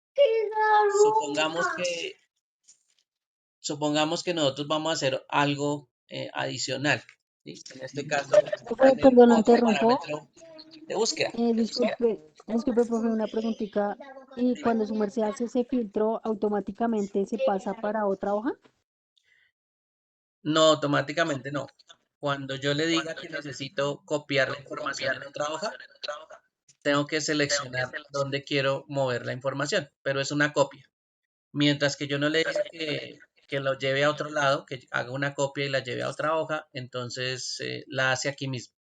supongamos que nosotros vamos a hacer algo adicional. ¿Sí? En este caso, tener Perdón, lo otro interrumpo. parámetro de búsqueda. Disculpe, profe, una preguntita. ¿Y cuando su merced hace ese filtro, automáticamente se pasa para otra hoja? No, automáticamente no. Cuando yo le diga que necesito copiar la información en otra hoja, tengo que seleccionar dónde quiero mover la información, pero es una copia. Mientras que yo no le diga que lo lleve a otro lado, que haga una copia y la lleve a otra hoja, entonces la hace aquí mismo.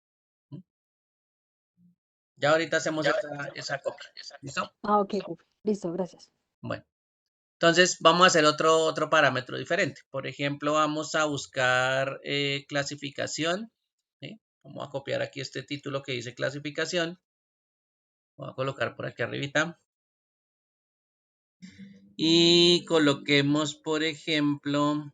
Ya ahorita hacemos esa copia. ¿Listo? Ah, ok, profe. Listo, gracias. Bueno, entonces vamos a hacer otro parámetro diferente. Por ejemplo, vamos a buscar clasificación. ¿Sí? Vamos a copiar aquí este título que dice clasificación. Voy a colocar por aquí arribita. Y coloquemos, por ejemplo,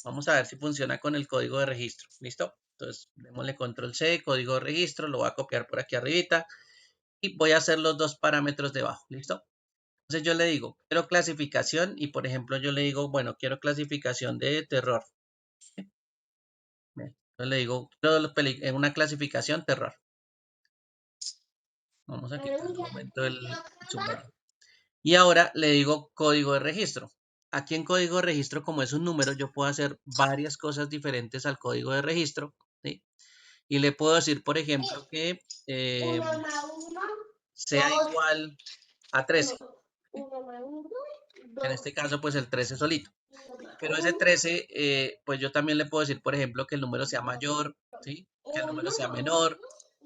vamos a ver si funciona con el código de registro. ¿Listo? Entonces, démosle control C, código de registro, lo voy a copiar por aquí arribita y voy a hacer los dos parámetros debajo. ¿Listo? Entonces yo le digo, quiero clasificación y por ejemplo yo le digo, bueno, quiero clasificación de terror. Entonces le digo, quiero una clasificación terror. Vamos a quitar un momento el subrayado. Y ahora le digo código de registro. Aquí en código de registro, como es un número, yo puedo hacer varias cosas diferentes al código de registro. ¿Sí? Y le puedo decir, por ejemplo, que sea igual a 13. En este caso, pues el 13 solito. Pero ese 13, pues yo también le puedo decir, por ejemplo, que el número sea mayor, ¿sí? Que el número sea menor.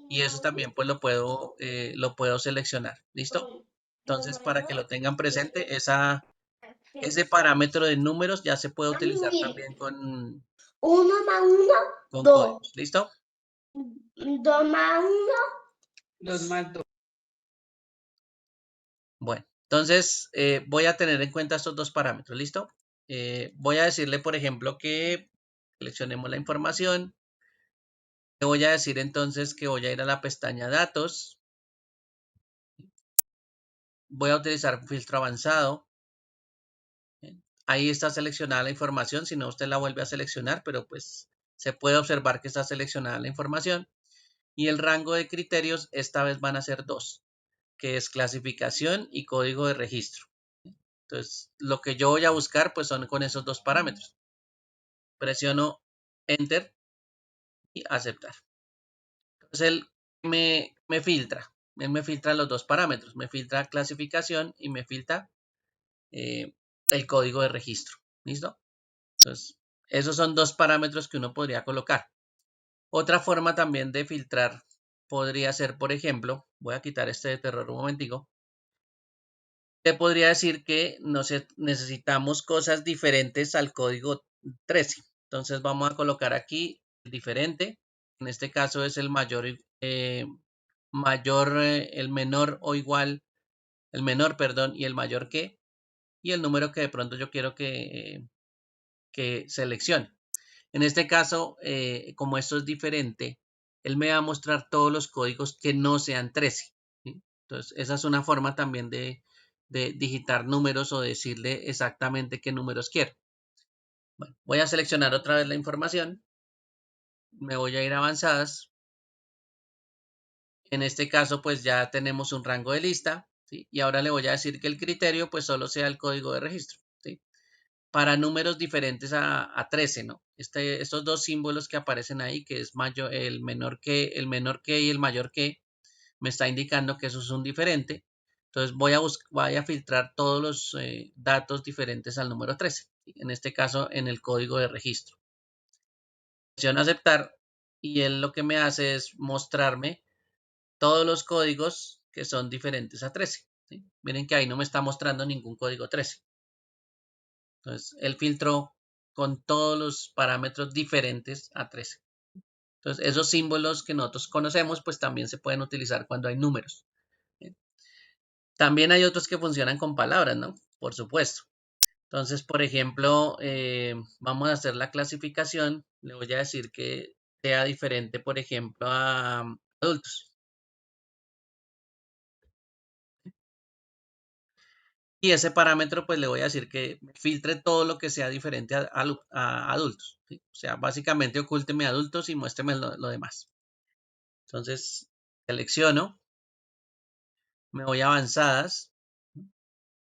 Y eso también pues lo puedo seleccionar. ¿Listo? Entonces, para que lo tengan presente, ese parámetro de números ya se puede utilizar también con códigos. ¿Listo? 2 más 1. 2 más 2. Bueno, entonces voy a tener en cuenta estos dos parámetros. ¿Listo? Voy a decirle, por ejemplo, que seleccionemos la información. Le voy a decir entonces que voy a ir a la pestaña datos. Voy a utilizar un filtro avanzado. Ahí está seleccionada la información, si no usted la vuelve a seleccionar, pero pues se puede observar que está seleccionada la información. Y el rango de criterios esta vez van a ser dos, que es clasificación y código de registro. Entonces, lo que yo voy a buscar pues son con esos dos parámetros. Presiono Enter y aceptar. Entonces, él me filtra. Él me filtra los dos parámetros. Me filtra clasificación y me filtra el código de registro. ¿Listo? Entonces, esos son dos parámetros que uno podría colocar. Otra forma también de filtrar podría ser, por ejemplo, voy a quitar este de terror un momentico. Te podría decir que necesitamos cosas diferentes al código 13. Entonces vamos a colocar aquí diferente. En este caso es el mayor, el menor o igual, el menor, perdón, y el mayor que, y el número que de pronto yo quiero que seleccione. En este caso, como esto es diferente, él me va a mostrar todos los códigos que no sean 13. ¿Sí? Entonces, esa es una forma también de digitar números o decirle exactamente qué números quiero. Bueno, voy a seleccionar otra vez la información. Me voy a ir a avanzadas. En este caso, pues ya tenemos un rango de lista. ¿Sí? Y ahora le voy a decir que el criterio, pues solo sea el código de registro. ¿Sí? Para números diferentes a 13, ¿no? Estos dos símbolos que aparecen ahí, que es mayor, el menor que y el mayor que, me está indicando que eso es un diferente. Entonces voy a filtrar todos los datos diferentes al número 13. En este caso, en el código de registro. Presiono aceptar y él lo que me hace es mostrarme todos los códigos que son diferentes a 13. ¿Sí? Miren que ahí no me está mostrando ningún código 13. Entonces, él filtró con todos los parámetros diferentes a 13. Entonces, esos símbolos que nosotros conocemos, pues también se pueden utilizar cuando hay números. También hay otros que funcionan con palabras, ¿no? Por supuesto. Entonces, por ejemplo, vamos a hacer la clasificación. Le voy a decir que sea diferente, por ejemplo, a adultos. Y ese parámetro, pues le voy a decir que filtre todo lo que sea diferente a adultos. ¿Sí? O sea, básicamente ocúlteme adultos y muéstreme lo demás. Entonces, selecciono, me voy a avanzadas,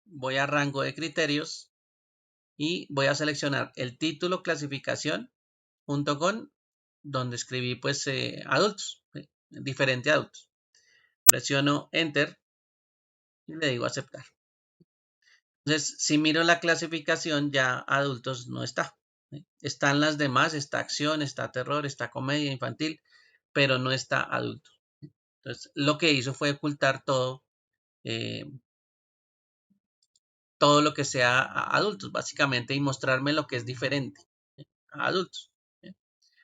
voy a rango de criterios y voy a seleccionar el título clasificación junto con donde escribí pues adultos, ¿sí? Diferente a adultos. Presiono enter y le digo aceptar. Entonces, si miro la clasificación, ya adultos no está. ¿Sí? Están las demás, está acción, está terror, está comedia infantil, pero no está adulto. Entonces, lo que hizo fue ocultar todo, todo lo que sea a adultos, básicamente, y mostrarme lo que es diferente a adultos. ¿Sí?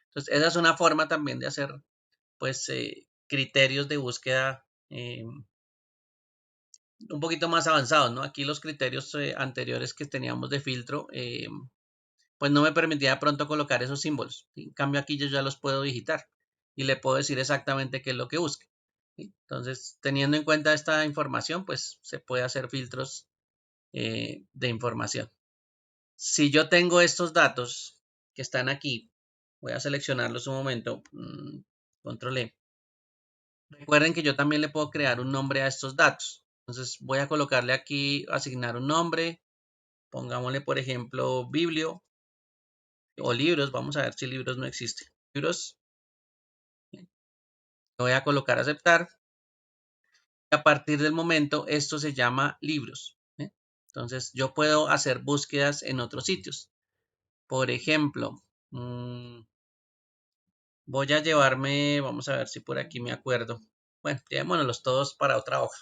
Entonces, esa es una forma también de hacer, pues, criterios de búsqueda un poquito más avanzados, ¿no? Aquí los criterios anteriores que teníamos de filtro, pues no me permitía de pronto colocar esos símbolos. ¿Sí? En cambio aquí yo ya los puedo digitar y le puedo decir exactamente qué es lo que busque. ¿Sí? Entonces, teniendo en cuenta esta información, pues se puede hacer filtros de información. Si yo tengo estos datos que están aquí, voy a seleccionarlos un momento, control E. Recuerden que yo también le puedo crear un nombre a estos datos. Entonces voy a colocarle aquí, asignar un nombre. Pongámosle, por ejemplo, biblio o libros. Vamos a ver si libros no existe. Libros. Voy a colocar aceptar. A partir del momento, esto se llama libros. Entonces yo puedo hacer búsquedas en otros sitios. Por ejemplo, voy a llevarme, vamos a ver si por aquí me acuerdo. Bueno, llevémonos todos para otra hoja.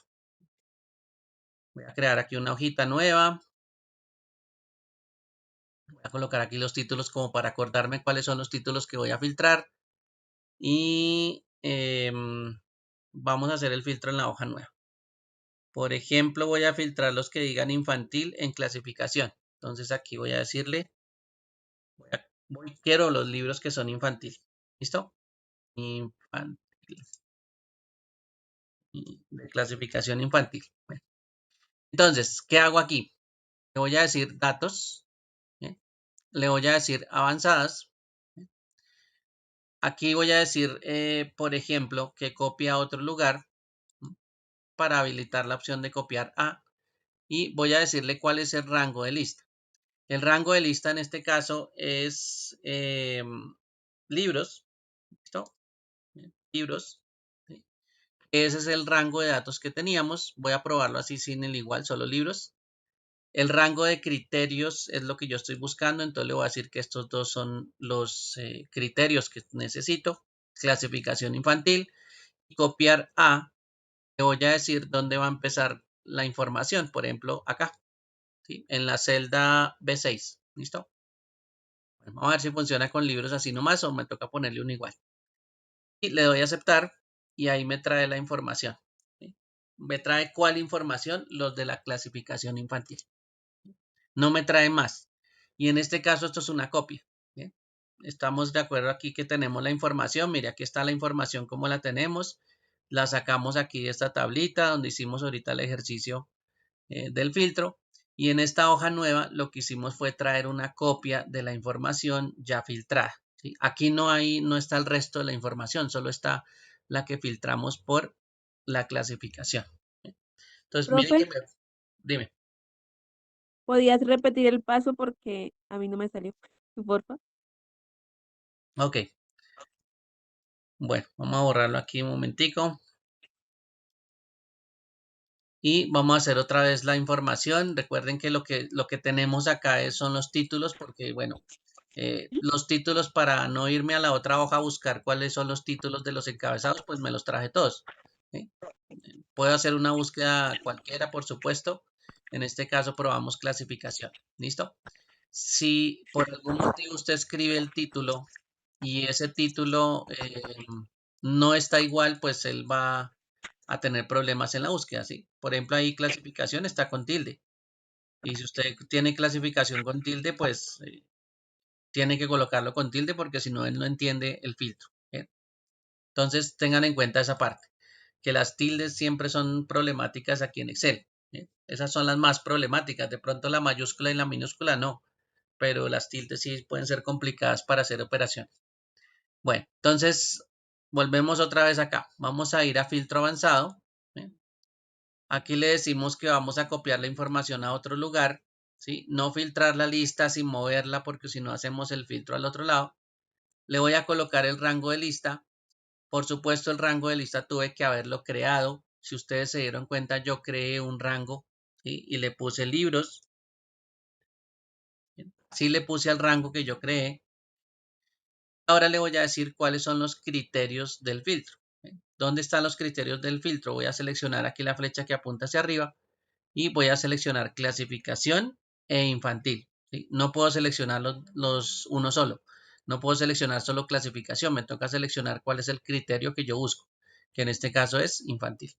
Voy a crear aquí una hojita nueva. Voy a colocar aquí los títulos como para acordarme cuáles son los títulos que voy a filtrar. Y vamos a hacer el filtro en la hoja nueva. Por ejemplo, voy a filtrar los que digan infantil en clasificación. Entonces aquí voy a decirle, quiero los libros que son infantil. ¿Listo? Infantil. De clasificación infantil. Bueno. Entonces, ¿qué hago aquí? Le voy a decir datos. Le voy a decir avanzadas. Aquí voy a decir, por ejemplo, que copie a otro lugar para habilitar la opción de copiar a. Y voy a decirle cuál es el rango de lista. El rango de lista en este caso es libros. ¿Listo? Libros. ¿Sí? Ese es el rango de datos que teníamos. Voy a probarlo así sin el igual, solo libros. El rango de criterios es lo que yo estoy buscando. Entonces le voy a decir que estos dos son los criterios que necesito. Clasificación infantil. Y copiar a. Le voy a decir dónde va a empezar la información. Por ejemplo, acá. ¿Sí? En la celda B6. ¿Listo? Bueno, vamos a ver si funciona con libros así nomás o me toca ponerle un igual. Y le doy a aceptar y ahí me trae la información. ¿Sí? Me trae cuál información, los de la clasificación infantil. No me trae más. Y en este caso esto es una copia. ¿Sí? Estamos de acuerdo aquí que tenemos la información. Mire, aquí está la información como la tenemos. La sacamos aquí de esta tablita donde hicimos ahorita el ejercicio del filtro. Y en esta hoja nueva lo que hicimos fue traer una copia de la información ya filtrada, ¿sí? Aquí no está el resto de la información, solo está la que filtramos por la clasificación. Entonces, mire que Profe, dime. ¿podías repetir el paso porque a mí no me salió? Porfa. Ok. Bueno, vamos a borrarlo aquí un momentico. Y vamos a hacer otra vez la información. Recuerden que lo que tenemos acá son los títulos, porque bueno, los títulos, para no irme a la otra hoja a buscar cuáles son los títulos de los encabezados, pues me los traje todos, ¿sí? Puedo hacer una búsqueda cualquiera, por supuesto. En este caso probamos clasificación. ¿Listo? Si por algún motivo usted escribe el título y ese título no está igual, pues él va a tener problemas en la búsqueda, ¿sí? Por ejemplo, ahí clasificación está con tilde. Y si usted tiene clasificación con tilde, pues tiene que colocarlo con tilde porque si no, él no entiende el filtro. ¿Bien? Entonces, tengan en cuenta esa parte, que las tildes siempre son problemáticas aquí en Excel. ¿Bien? Esas son las más problemáticas. De pronto la mayúscula y la minúscula no, pero las tildes sí pueden ser complicadas para hacer operaciones. Bueno, entonces volvemos otra vez acá. Vamos a ir a filtro avanzado. ¿Bien? Aquí le decimos que vamos a copiar la información a otro lugar, ¿sí? No filtrar la lista sin moverla porque si no hacemos el filtro al otro lado. Le voy a colocar el rango de lista. Por supuesto, el rango de lista tuve que haberlo creado. Si ustedes se dieron cuenta, yo creé un rango, ¿sí? Y le puse libros. Sí le puse al rango que yo creé. Ahora le voy a decir cuáles son los criterios del filtro. ¿Dónde están los criterios del filtro? Voy a seleccionar aquí la flecha que apunta hacia arriba y voy a seleccionar clasificación e infantil, ¿sí? No puedo seleccionar los uno solo. No puedo seleccionar solo clasificación. Me toca seleccionar cuál es el criterio que yo busco, que en este caso es infantil.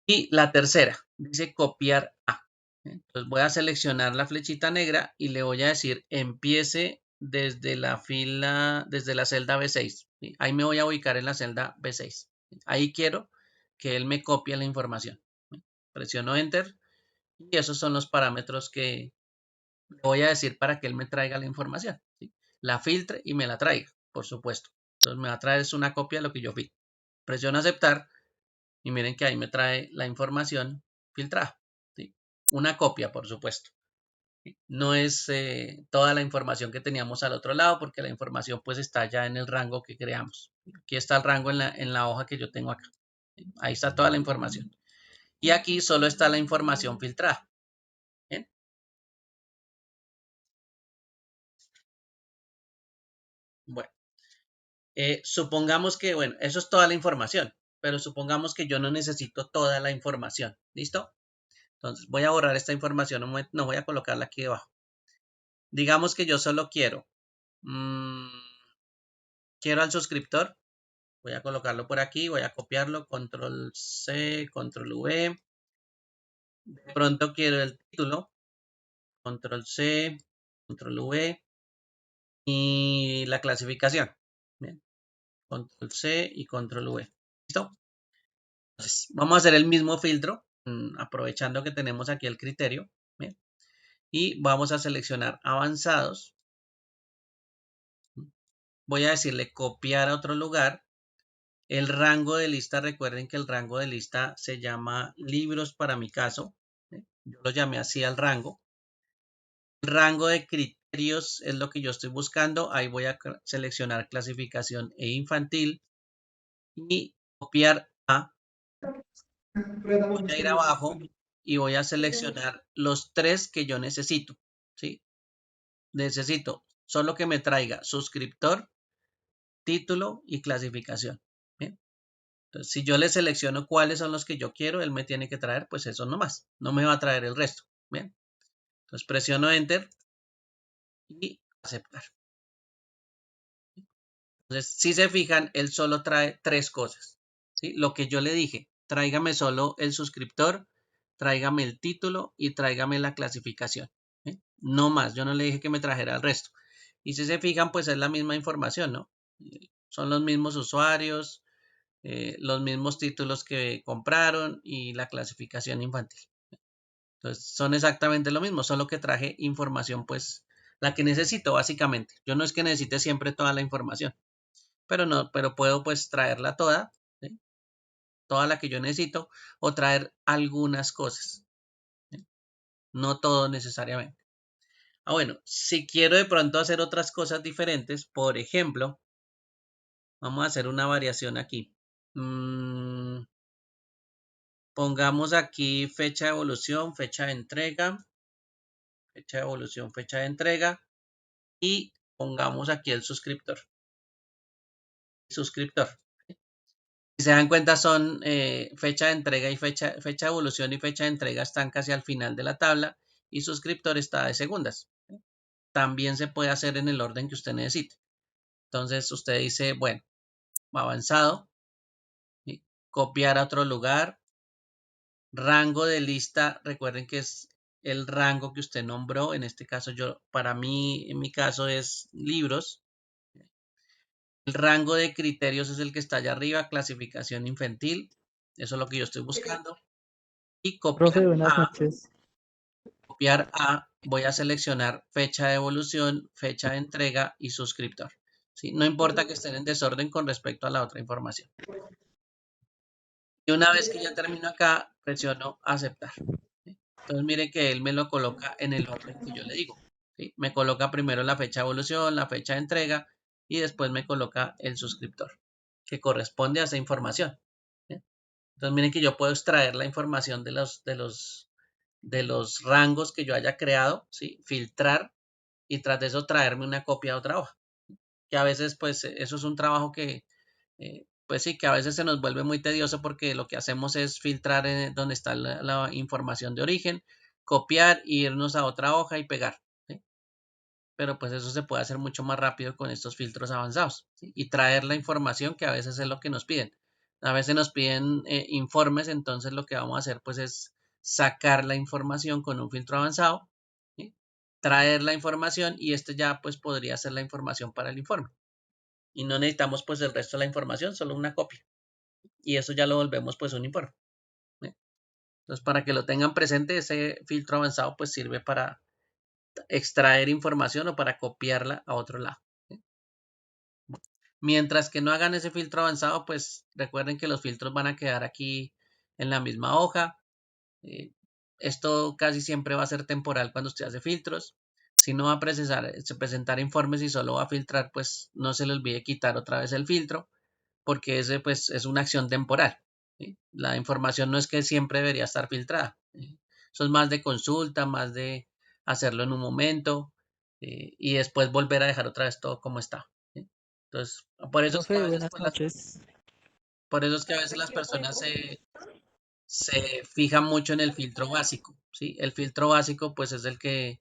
Y la tercera, dice copiar a. Entonces voy a seleccionar la flechita negra y le voy a decir empiece desde la fila, desde la celda B6. ¿Sí? Ahí me voy a ubicar en la celda B6. Ahí quiero que él me copie la información. Presiono Enter y esos son los parámetros que le voy a decir para que él me traiga la información. ¿Sí? La filtre y me la traiga, por supuesto. Entonces me va a traer una copia de lo que yo vi. Presiono aceptar y miren que ahí me trae la información filtrada. ¿Sí? Una copia, por supuesto. ¿Sí? No es toda la información que teníamos al otro lado porque la información pues está ya en el rango que creamos. Aquí está el rango en la hoja que yo tengo acá. ¿Sí? Ahí está toda la información. Y aquí solo está la información filtrada. ¿Bien? Bueno, supongamos que, bueno, eso es toda la información, pero supongamos que yo no necesito toda la información. ¿Listo? Entonces voy a borrar esta información, no voy a colocarla aquí debajo. Digamos que yo solo quiero al suscriptor. Voy a colocarlo por aquí, voy a copiarlo, control C, control V. De pronto quiero el título, control C, control V y la clasificación. Bien, control C y control V. ¿Listo? Entonces, vamos a hacer el mismo filtro, aprovechando que tenemos aquí el criterio. Bien, y vamos a seleccionar avanzados. Voy a decirle copiar a otro lugar. El rango de lista, recuerden que el rango de lista se llama libros para mi caso. Yo lo llamé así al rango. El rango de criterios es lo que yo estoy buscando. Ahí voy a seleccionar clasificación e infantil y copiar a. Voy a ir abajo y voy a seleccionar los tres que yo necesito. ¿Sí? Necesito solo que me traiga suscriptor, título y clasificación. ¿Bien? Entonces, si yo le selecciono cuáles son los que yo quiero, él me tiene que traer pues eso nomás. No me va a traer el resto. Bien. Entonces presiono Enter y aceptar. Entonces, si se fijan, él solo trae tres cosas. ¿Sí? Lo que yo le dije, tráigame solo el suscriptor, tráigame el título y tráigame la clasificación. ¿Sí? No más, yo no le dije que me trajera el resto. Y si se fijan, pues es la misma información, ¿no? Son los mismos usuarios, los mismos títulos que compraron y la clasificación infantil. Entonces, son exactamente lo mismo, solo que traje información, pues, la que necesito, básicamente. Yo no es que necesite siempre toda la información, pero puedo, pues, traerla toda, ¿sí? Toda la que yo necesito, o traer algunas cosas, ¿sí? No todo necesariamente. Bueno, si quiero de pronto hacer otras cosas diferentes, por ejemplo, vamos a hacer una variación aquí. Pongamos aquí fecha de evolución, fecha de entrega, fecha de evolución, fecha de entrega y pongamos aquí el suscriptor. Si se dan cuenta son fecha de entrega y fecha de evolución y fecha de entrega están casi al final de la tabla y suscriptor está de segundas. También se puede hacer en el orden que usted necesite. Entonces usted dice, bueno, avanzado, ¿sí? Copiar a otro lugar, rango de lista, recuerden que es el rango que usted nombró, en este caso para mí, en mi caso es libros. El rango de criterios es el que está allá arriba, clasificación infantil, eso es lo que yo estoy buscando. Y Profe, buenas noches. voy a seleccionar fecha de evolución, fecha de entrega y suscriptor. ¿Sí? No importa que estén en desorden con respecto a la otra información. Y una vez que ya termino acá, presiono aceptar. ¿Sí? Entonces miren que él me lo coloca en el orden que yo le digo. ¿Sí? Me coloca primero la fecha de evolución, la fecha de entrega y después me coloca el suscriptor que corresponde a esa información. ¿Sí? Entonces miren que yo puedo extraer la información de los rangos que yo haya creado, ¿sí? Filtrar y tras de eso traerme una copia de otra hoja. Que a veces pues eso es un trabajo que pues sí, que a veces se nos vuelve muy tedioso porque lo que hacemos es filtrar donde está la información de origen, copiar, e irnos a otra hoja y pegar. ¿Sí? Pero pues eso se puede hacer mucho más rápido con estos filtros avanzados, ¿sí? Y traer la información que a veces es lo que nos piden. A veces nos piden informes, entonces lo que vamos a hacer pues es sacar la información con un filtro avanzado, ¿sí? Traer la información y este ya pues podría ser la información para el informe. Y no necesitamos pues el resto de la información, solo una copia. Y eso ya lo volvemos pues un informe. ¿Sí? Entonces para que lo tengan presente, ese filtro avanzado pues sirve para extraer información o para copiarla a otro lado. ¿Sí? Mientras que no hagan ese filtro avanzado, pues recuerden que los filtros van a quedar aquí en la misma hoja. Esto casi siempre va a ser temporal cuando usted hace filtros. Si no va a presentar informes y solo va a filtrar, pues no se le olvide quitar otra vez el filtro, porque ese pues es una acción temporal. ¿Sí? La información no es que siempre debería estar filtrada. ¿Sí? Eso es más de consulta, más de hacerlo en un momento y después volver a dejar otra vez todo como está. ¿Sí? Entonces, por eso es que a Profe, veces, buenas noches. por eso es que a veces las personas se fijan mucho en el filtro básico. ¿Sí? El filtro básico pues es el que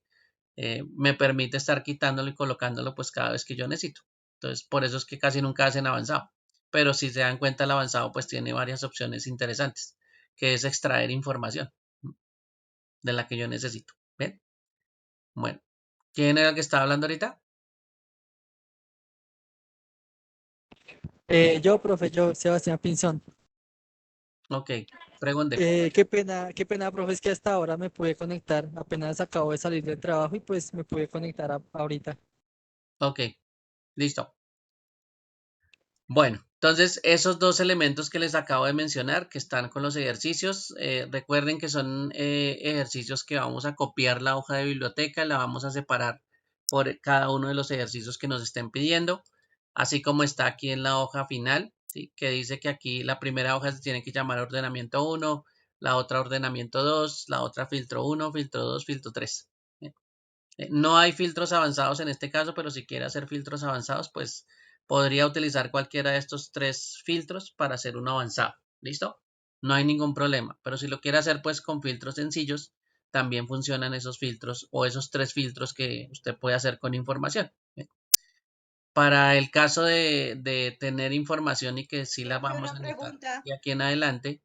me permite estar quitándolo y colocándolo pues cada vez que yo necesito. Entonces, por eso es que casi nunca hacen avanzado. Pero si se dan cuenta, el avanzado pues tiene varias opciones interesantes, que es extraer información de la que yo necesito. ¿Ven? Bueno, ¿quién era el que estaba hablando ahorita? Yo, Sebastián Pinzón. Ok, pregunte. Qué pena, profe, es que hasta ahora me pude conectar. Apenas acabo de salir del trabajo y pues me pude conectar ahorita. Ok, listo. Bueno, entonces esos dos elementos que les acabo de mencionar, que están con los ejercicios, recuerden que son ejercicios que vamos a copiar la hoja de biblioteca, la vamos a separar por cada uno de los ejercicios que nos estén pidiendo, así como está aquí en la hoja final, ¿sí? Que dice que aquí la primera hoja se tiene que llamar ordenamiento 1, la otra ordenamiento 2, la otra filtro 1, filtro 2, filtro 3. No hay filtros avanzados en este caso, pero si quiere hacer filtros avanzados, pues podría utilizar cualquiera de estos tres filtros para hacer uno avanzado. ¿Listo? No hay ningún problema. Pero si lo quiere hacer pues con filtros sencillos, también funcionan esos filtros o esos tres filtros que usted puede hacer con información. Para el caso de tener información y que sí la vamos a necesitar de aquí en adelante,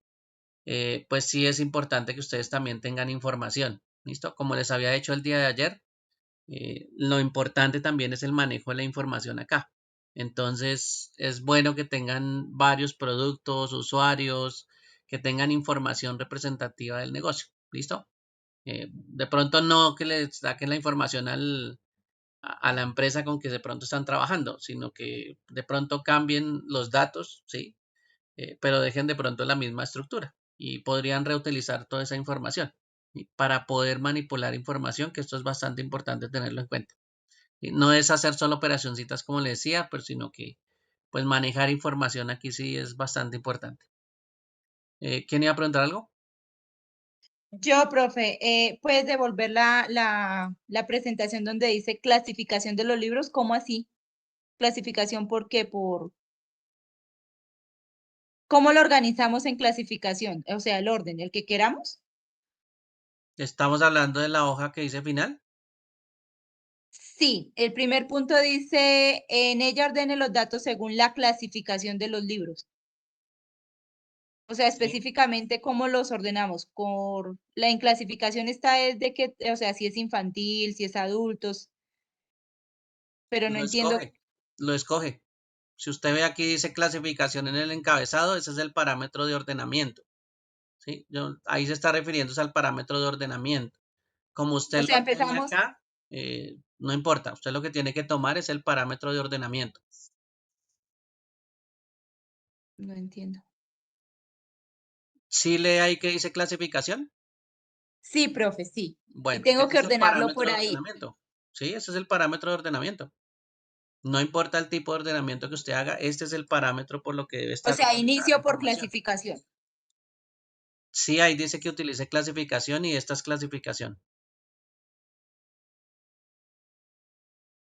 pues sí es importante que ustedes también tengan información. ¿Listo? Como les había hecho el día de ayer, Lo importante también es el manejo de la información acá. Entonces, es bueno que tengan varios productos, usuarios, que tengan información representativa del negocio. ¿Listo? De pronto no que le saquen la información a la empresa con que de pronto están trabajando, sino que de pronto cambien los datos, ¿sí? Pero dejen de pronto la misma estructura y podrían reutilizar toda esa información, ¿sí? Para poder manipular información, que esto es bastante importante tenerlo en cuenta. ¿Sí? No es hacer solo operacioncitas como le decía, pero sino que pues manejar información aquí sí es bastante importante. ¿Quién iba a preguntar algo? Yo, profe, ¿puedes devolver la presentación donde dice clasificación de los libros? ¿Cómo así? ¿Clasificación por qué? ¿Cómo lo organizamos en clasificación? O sea, el orden, el que queramos. Estamos hablando de la hoja que dice final. Sí, el primer punto dice, en ella ordene los datos según la clasificación de los libros. O sea, Sí. específicamente cómo los ordenamos. La inclasificación está es de que, o sea, si es infantil, si es adultos, pero no Lo entiendo. escoge, lo escoge. Si usted ve aquí dice clasificación en el encabezado, ese es el parámetro de ordenamiento. ¿Sí? Ahí se está refiriéndose al parámetro de ordenamiento. Como O usted sea, lo tiene empezamos, acá, no importa. Usted lo que tiene que tomar es el parámetro de ordenamiento. no entiendo. ¿Sí lee ahí que dice clasificación? Sí, profe, sí. Y Bueno, tengo ese que es el ordenarlo parámetro por de ahí. ordenamiento. Sí, ese es el parámetro de ordenamiento. No importa el tipo de ordenamiento que usted haga, este es el parámetro por lo que debe O estar sea, representada la inicio por información. clasificación. Sí, ahí dice que utilice clasificación y esta es clasificación.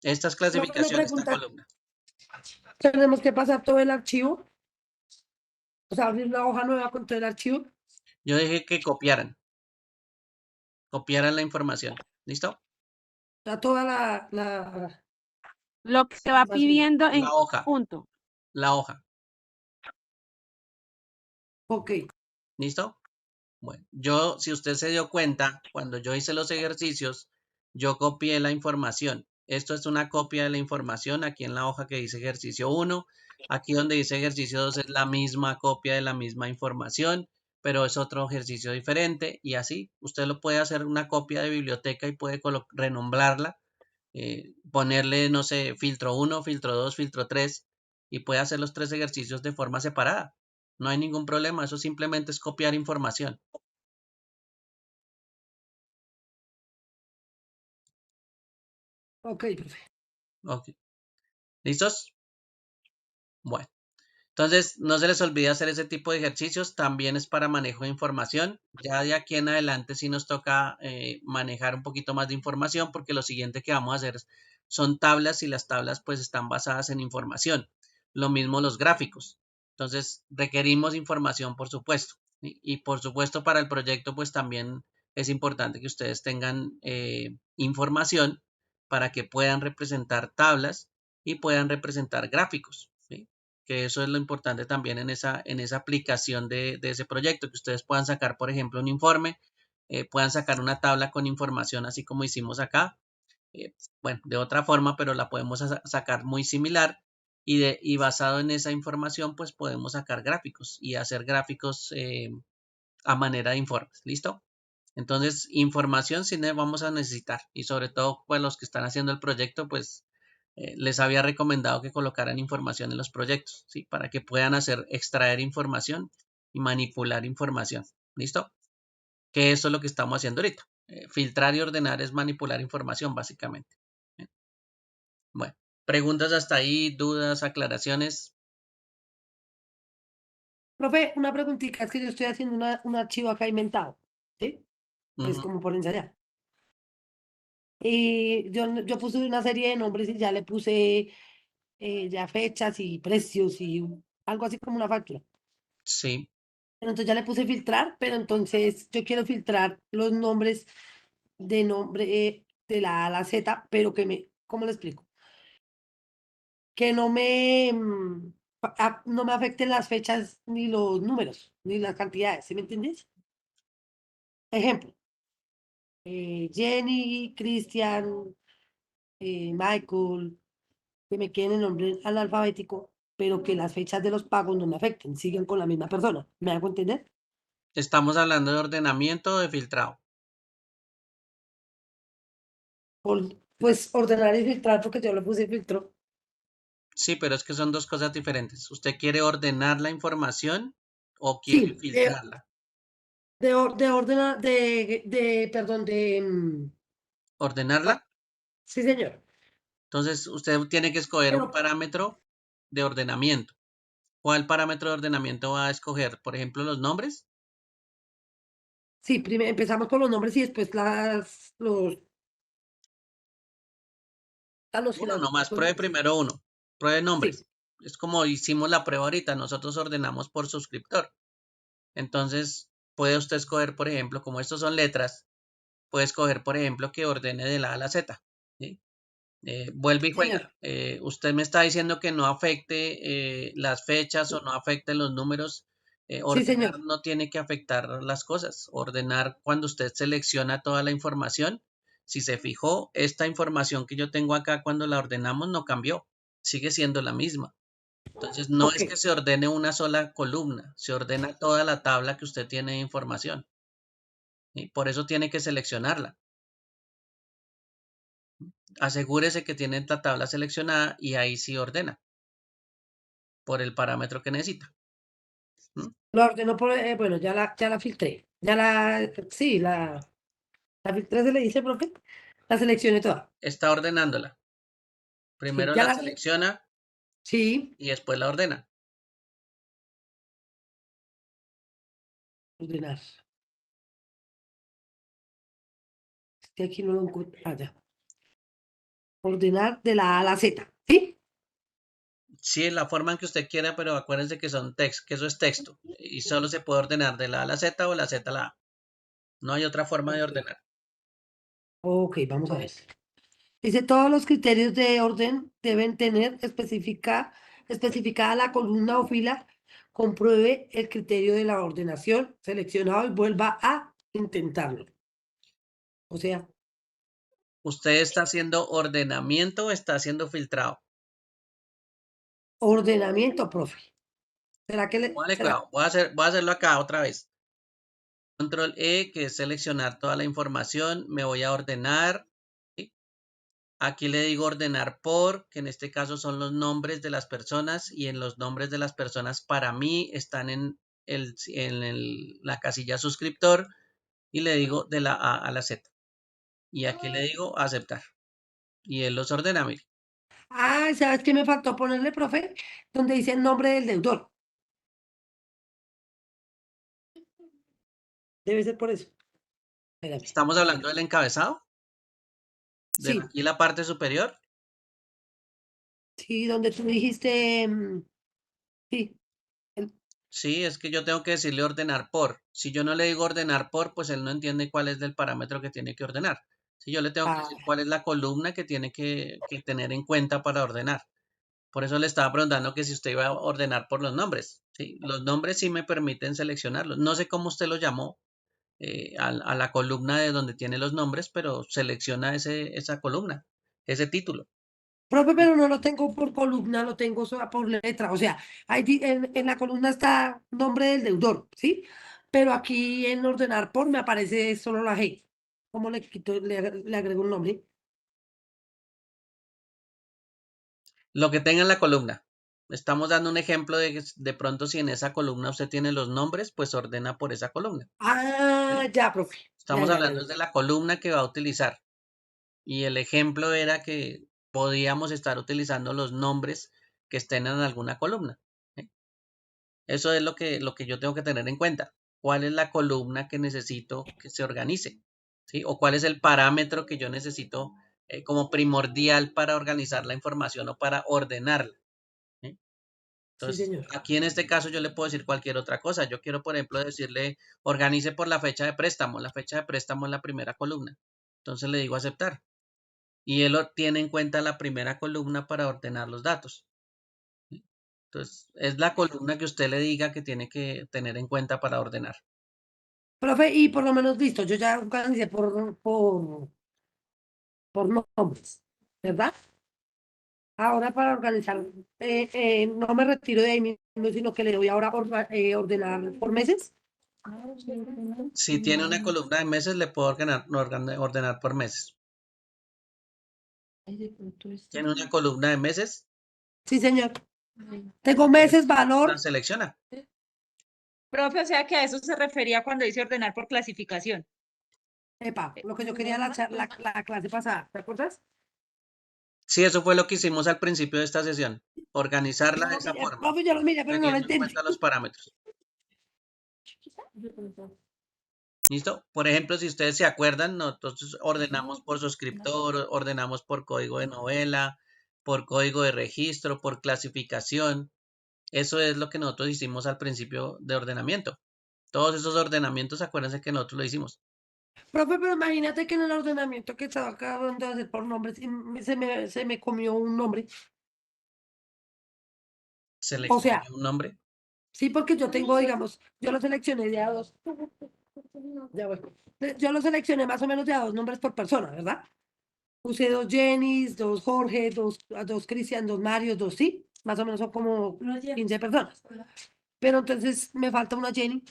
Esta es Profe, una clasificación, esta pregunta. columna. ¿Tenemos que pasar todo el archivo? O sea, abrir una hoja nueva con todo el archivo. Yo dije que copiaran la información. ¿Listo? O sea, toda la Lo que va información. pidiendo en La hoja, punto. la hoja. Ok. ¿Listo? Bueno, si usted se dio cuenta, cuando yo hice los ejercicios, yo copié la información. Esto es una copia de la información aquí en la hoja que dice ejercicio 1. Aquí donde dice ejercicio 2 es la misma copia de la misma información, pero es otro ejercicio diferente y así usted lo puede hacer una copia de biblioteca y puede renombrarla, ponerle, no sé, filtro 1, filtro 2, filtro 3 y puede hacer los 3 ejercicios de forma separada. No hay ningún problema, eso simplemente es copiar información. Ok, profe. Ok, ¿listos? Bueno, entonces no se les olvide hacer ese tipo de ejercicios, también es para manejo de información. Ya de aquí en adelante sí nos toca manejar un poquito más de información porque lo siguiente que vamos a hacer son tablas y las tablas pues están basadas en información. Lo mismo los gráficos. Entonces requerimos información por supuesto. Y por supuesto para el proyecto pues también es importante que ustedes tengan información para que puedan representar tablas y puedan representar gráficos, ¿sí? Que eso es lo importante también en esa aplicación de ese proyecto, que ustedes puedan sacar, por ejemplo, un informe, puedan sacar una tabla con información, así como hicimos acá, bueno, de otra forma, pero la podemos sacar muy similar y basado en esa información, pues podemos sacar gráficos y hacer gráficos a manera de informes, ¿listo? Entonces, información sí vamos a necesitar y sobre todo, pues los que están haciendo el proyecto, pues les había recomendado que colocaran información en los proyectos, ¿sí? Para que puedan extraer información y manipular información. ¿Listo? Que eso es lo que estamos haciendo ahorita. Filtrar y ordenar es manipular información, básicamente. Bien. Bueno, preguntas hasta ahí, dudas, aclaraciones. Profe, una preguntita, es que yo estoy haciendo un archivo acá inventado, ¿sí? Pues Ujú. como por ensayar. Y yo puse una serie de nombres y ya le puse ya fechas y precios y algo así como una factura. Sí, Pero entonces ya le puse filtrar, pero entonces yo quiero filtrar los nombres de nombre de la A a la Z, pero ¿cómo le explico? Que no me afecten las fechas ni los números, ni las cantidades, ¿sí me entiendes? Ejemplo, Jenny, Cristian, Michael, que me queden el nombre analfabético, pero que las fechas de los pagos no me afecten, sigan con la misma persona. ¿Me hago entender? Estamos hablando de ordenamiento o de filtrado. Pues ordenar y filtrar, porque yo le puse filtro. Sí, pero es que son dos cosas diferentes. ¿Usted quiere ordenar la información o quiere Sí, filtrarla? de orden, perdón, ¿Ordenarla? sí, señor. Entonces usted tiene que escoger un Pero parámetro de ordenamiento. ¿Cuál parámetro de ordenamiento va a escoger? Por ejemplo, los nombres. sí, primero empezamos con los nombres y después y Uno las nomás, pruebe cosas. primero uno. Pruebe Sí, nombres. Es como hicimos la prueba ahorita, nosotros ordenamos por suscriptor. Entonces, puede usted escoger, por ejemplo, como estos son letras, puede escoger, por ejemplo, que ordene de la A a la Z. ¿Sí? Vuelve y juega. señor. Usted me está diciendo que no afecte las fechas o no afecte los números. Sí, Ordenar señor. no tiene que afectar las cosas. Ordenar cuando usted selecciona toda la información. Si se fijó, esta información que yo tengo acá cuando la ordenamos no cambió. Sigue siendo la misma. Entonces, no Ok. es que se ordene una sola columna, se ordena toda la tabla que usted tiene de información. Y por eso tiene que seleccionarla. Asegúrese que tiene la tabla seleccionada y ahí sí ordena por el parámetro que necesita. ¿Mm? Lo ordeno por, bueno, ya la filtré. Sí, la filtré, se le dice, profe. La seleccioné toda. Está ordenándola. Sí, Primero la selecciona sí, y después la ordena. ordenar. Este aquí no lo encuentro. Ah, ya. Ordenar de la A a la Z. ¿Sí? Sí, la forma en que usted quiera, pero acuérdense que son text, que eso es texto y solo se puede ordenar de la A a la Z o la Z a la A. No hay otra forma de Ok, ordenar. ok, vamos a ver. Dice, todos los criterios de orden deben tener especificada la columna o fila. Compruebe el criterio de la ordenación seleccionado y vuelva a intentarlo. O sea, ¿Usted está haciendo ordenamiento o está haciendo filtrado? ordenamiento, profe. ¿Será que Vale, será? cuidado. Voy a hacerlo acá otra vez. Control E, que es seleccionar toda la información. Me voy a ordenar. ¿Sí? Aquí le digo ordenar por, que en este caso son los nombres de las personas y en los nombres de las personas para mí están en la casilla suscriptor y le digo de la A a la Z. Y aquí le digo aceptar. Y él los ordena, mire. Ah, ¿sabes qué me faltó ponerle, profe? Donde dice el nombre del deudor. Debe ser por eso. Espérame, Estamos hablando espérame. del encabezado, de Sí, aquí la parte superior. sí, donde tú dijiste, sí, el- Sí, es que yo tengo que decirle ordenar por. Si yo no le digo ordenar por, pues él no entiende cuál es el parámetro que tiene que ordenar. Si yo le tengo que ah, decir cuál es la columna que tiene que tener en cuenta para ordenar. Por eso le estaba preguntando que si usted iba a ordenar por los nombres. ¿Sí? Los nombres sí me permiten seleccionarlos. No sé cómo usted lo llamó a la columna de donde tiene los nombres, pero selecciona esa columna, ese título. profe, pero no lo tengo por columna, lo tengo solo por letra. O sea, en la columna está nombre del deudor, ¿sí? Pero aquí en ordenar por me aparece solo la G. ¿Cómo le quito, le agrego un nombre? Lo que tenga en la columna. Estamos dando un ejemplo de que de pronto si en esa columna usted tiene los nombres, pues ordena por esa columna. Ah, ¿Sí? ya, profe. Estamos hablando de la columna que va a utilizar. Y el ejemplo era que podíamos estar utilizando los nombres que estén en alguna columna. ¿Sí? Eso es lo que yo tengo que tener en cuenta. ¿Cuál es la columna que necesito que se organice? ¿Sí? O cuál es el parámetro que yo necesito como primordial para organizar la información o para ordenarla. ¿Sí? Sí, Entonces, señor. aquí en este caso yo le puedo decir cualquier otra cosa. Yo quiero, por ejemplo, decirle, organice por la fecha de préstamo. La fecha de préstamo es la primera columna. Entonces le digo aceptar. Y él tiene en cuenta la primera columna para ordenar los datos. ¿Sí? Entonces, es la columna que usted le diga que tiene que tener en cuenta para ordenar. Profe, y por lo menos listo, yo ya organicé por nombres. ¿verdad? Ahora para organizar, no me retiro de ahí mismo, sino que le doy ahora ordenar por meses. Si tiene una columna de meses, le puedo ordenar por meses. ¿Tiene una columna de meses? Sí, señor. Tengo meses, valor. La selecciona. Profe, o sea que a eso se refería cuando dice ordenar por clasificación. Epa, lo que yo quería la clase pasada, ¿te acuerdas? Sí, eso fue lo que hicimos al principio de esta sesión. Organizarla Yo de lo esa miré, forma, profe, yo lo miré, pero no lo teniendo en entendí. cuenta los parámetros. ¿Listo? Por ejemplo, si ustedes se acuerdan, nosotros ordenamos por suscriptor, ordenamos por código de novela, por código de registro, por clasificación. Eso es lo que nosotros hicimos al principio de ordenamiento. Todos esos ordenamientos, acuérdense que nosotros lo hicimos. Profe, pero imagínate que en el ordenamiento que estaba acabando de hacer por nombres, se me comió un nombre. Se le O sea, comió un nombre. sí, porque yo tengo, digamos, yo lo seleccioné de a dos. Ya voy. Yo lo seleccioné más o menos de a dos nombres por persona, ¿verdad? Puse dos Jennys, dos Jorge, dos Cristian, dos Mario, dos sí. Más o menos son como 15 personas. Pero entonces me falta una Jenny.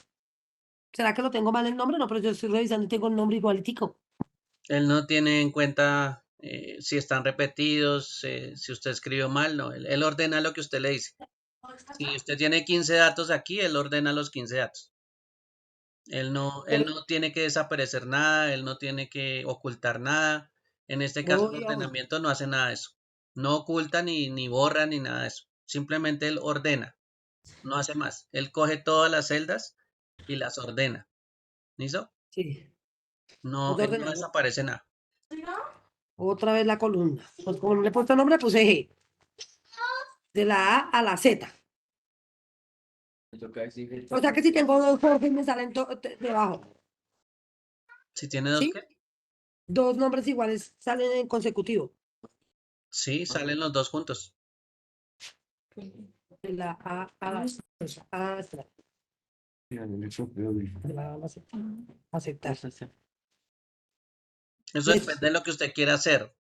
¿Será que lo tengo mal el nombre? No, pero yo estoy revisando y tengo el nombre igualitico. Él no tiene en cuenta si están repetidos, si usted escribió mal, no. Él ordena lo que usted le dice. Si usted tiene 15 datos aquí, él ordena los 15 datos. Él no tiene que desaparecer nada, él no tiene que ocultar nada. En este caso, el Voy a buscar. ordenamiento no hace nada de eso. No oculta ni borra ni nada de eso. Simplemente él ordena, no hace más. Él coge todas las celdas y las ordena. ¿Listo? Sí. No, Voy a él no ordenar desaparece nada. otra vez la columna. Pues como no le he puesto nombre, puse G. De la A a la Z. O sea que si tengo dos Jorge me salen debajo. Si tiene dos, ¿Sí? ¿qué? Dos nombres iguales salen en consecutivo. Sí, salen los dos juntos. De la A a la Z. Espera. De la A a la Z. Aceptar. Eso Listo. depende de lo que usted quiera hacer.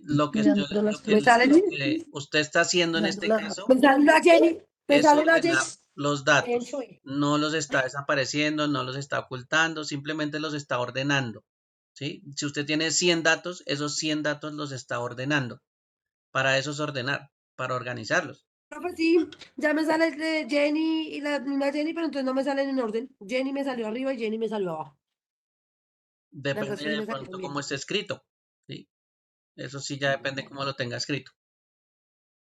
Lo que, Mirando las ¿Me sale? lo que usted está haciendo en mirando este las caso Me sale una Jenny. Me es sale una Jenny. ordenar los datos. Eso es. No los está desapareciendo, no los está ocultando, simplemente los está ordenando. ¿Sí? Si usted tiene 100 datos, esos 100 datos los está ordenando. Para eso es ordenar, para organizarlos. Profe, sí, ya me sale de Jenny y la misma Jenny, pero entonces no me salen en orden. Jenny me salió arriba y Jenny me salió abajo. El Depende resto sí de me salió pronto bien. cómo esté escrito. ¿Sí? Eso sí ya depende cómo lo tenga escrito.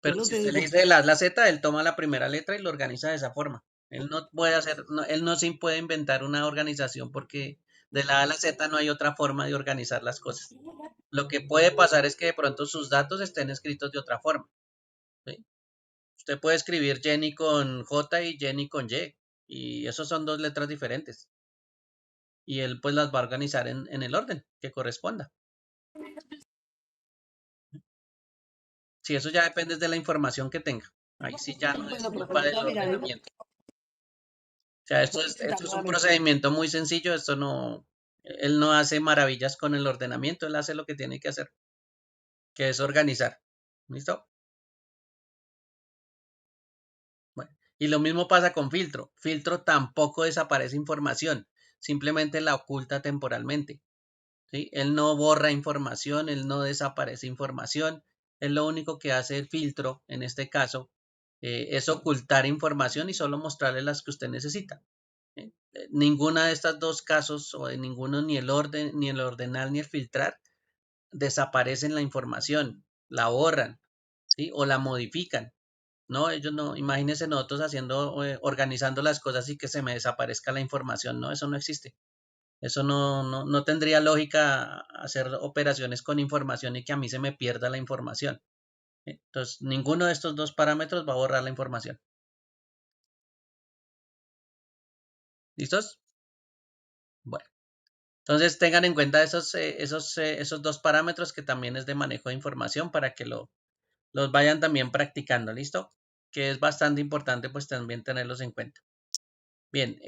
Yo Pero lo si usted le digo. dice de la A a la Z, él toma la primera letra y lo organiza de esa forma. Él no puede hacer, él no se puede inventar una organización porque de la A a la Z no hay otra forma de organizar las cosas. Lo que puede pasar es que de pronto sus datos estén escritos de otra forma. ¿Sí? Usted puede escribir Jenny con J y Jenny con Y. Y esos son dos letras diferentes. Y él pues las va a organizar en el orden que corresponda. Si eso ya depende de la información que tenga. Ahí sí ya no es Bueno, profe, culpa voy del a mirar. ordenamiento. O sea, Voy a intentar esto es un nuevamente. procedimiento muy sencillo. Esto no, él no hace maravillas con el ordenamiento. Él hace lo que tiene que hacer, que es organizar. ¿Listo? Bueno, y lo mismo pasa con filtro. Filtro tampoco desaparece información, simplemente la oculta temporalmente. ¿Sí? Él no borra información, él no desaparece información. Él lo único que hace el filtro, en este caso, es ocultar información y solo mostrarle las que usted necesita. Ninguna de estas dos casos, o de ninguno, ni el orden, ni el ordenar, ni el filtrar, desaparecen la información, la borran, ¿sí? O la modifican. No, ellos no, imagínense nosotros haciendo, organizando las cosas y que se me desaparezca la información, no, eso no existe. Eso no tendría lógica hacer operaciones con información y que a mí se me pierda la información. Entonces, ninguno de estos dos parámetros va a borrar la información. ¿Listos? Bueno, entonces tengan en cuenta esos dos parámetros que también es de manejo de información para que los vayan también practicando, ¿listo? Que es bastante importante pues también tenerlos en cuenta. Bien,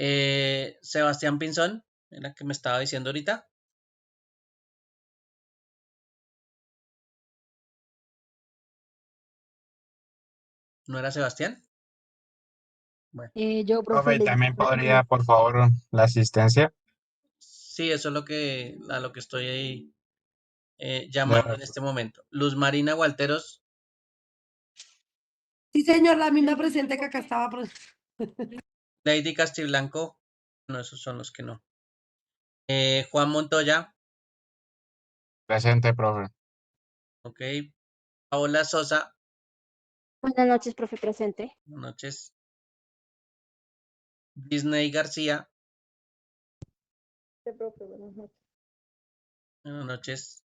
Sebastián Pinzón, la que me estaba diciendo ahorita. ¿No era Sebastián? Bueno, Yo, profe, Profe, le también iba a podría, pedir. por favor, la asistencia. sí, eso es a lo que estoy ahí, De- llamando en este momento. Luz Marina Gualteros, Sí, señor, la misma presente que acá estaba. Lady Castiblanco, no, esos son los que no. Juan Montoya, Presente, profe. ok. Paola Sosa, Buenas noches, profe presente. buenas noches. Disney García, Sí, profe, buenas noches. buenas noches.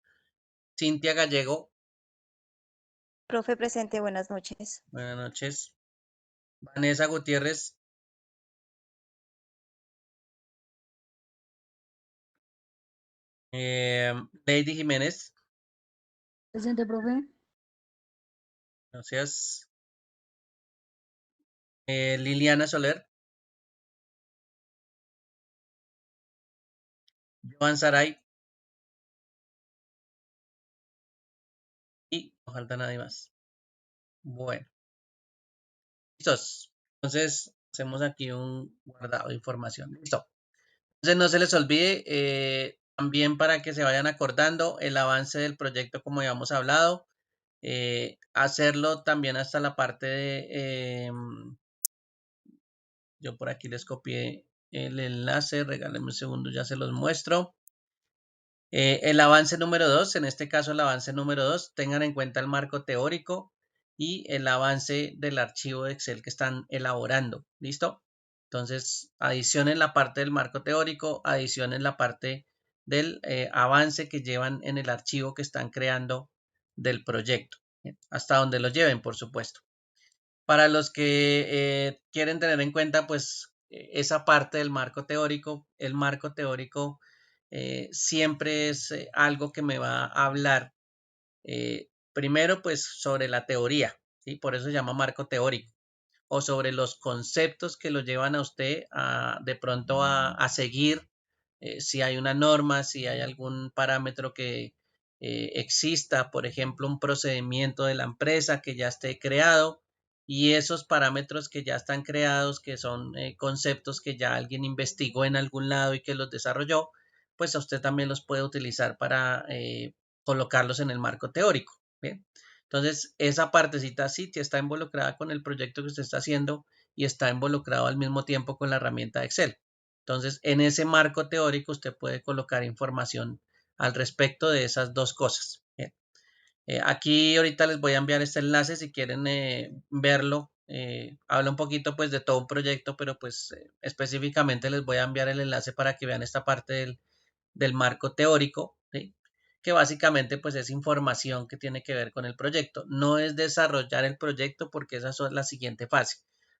Cintia Gallego, Profe presente, buenas noches. buenas noches. Vanessa Gutiérrez, Lady Jiménez, Presente, profe. gracias. Liliana Soler, Joan Saray y no falta nadie más. Bueno, listos. Entonces, hacemos aquí un guardado de información. Listo. Entonces, no se les olvide, también para que se vayan acordando el avance del proyecto como habíamos hablado, hacerlo también hasta la parte de, yo por aquí les copié el enlace, regálenme un segundo, ya se los muestro. El avance número 2, en este caso el avance número 2, tengan en cuenta el marco teórico y el avance del archivo de Excel que están elaborando. ¿Listo? Entonces, adicionen la parte del marco teórico, adicionen la parte del avance que llevan en el archivo que están creando del proyecto. Hasta donde lo lleven, por supuesto. Para los que quieren tener en cuenta, pues, esa parte del marco teórico, el marco teórico siempre es algo que me va a hablar primero, pues, sobre la teoría, ¿sí? Por eso se llama marco teórico, o sobre los conceptos que lo llevan a usted de pronto a seguir, si hay una norma, si hay algún parámetro que exista, por ejemplo, un procedimiento de la empresa que ya esté creado y esos parámetros que ya están creados, que son conceptos que ya alguien investigó en algún lado y que los desarrolló, pues a usted también los puede utilizar para colocarlos en el marco teórico. ¿Bien? Entonces, esa partecita sí está involucrada con el proyecto que usted está haciendo y está involucrado al mismo tiempo con la herramienta de Excel. Entonces, en ese marco teórico usted puede colocar información al respecto de esas dos cosas. Bien. Aquí ahorita les voy a enviar este enlace si quieren verlo. Habla un poquito pues de todo un proyecto, pero pues específicamente les voy a enviar el enlace para que vean esta parte del marco teórico, ¿sí? Que básicamente pues es información que tiene que ver con el proyecto. No es desarrollar el proyecto porque esa es la siguiente fase.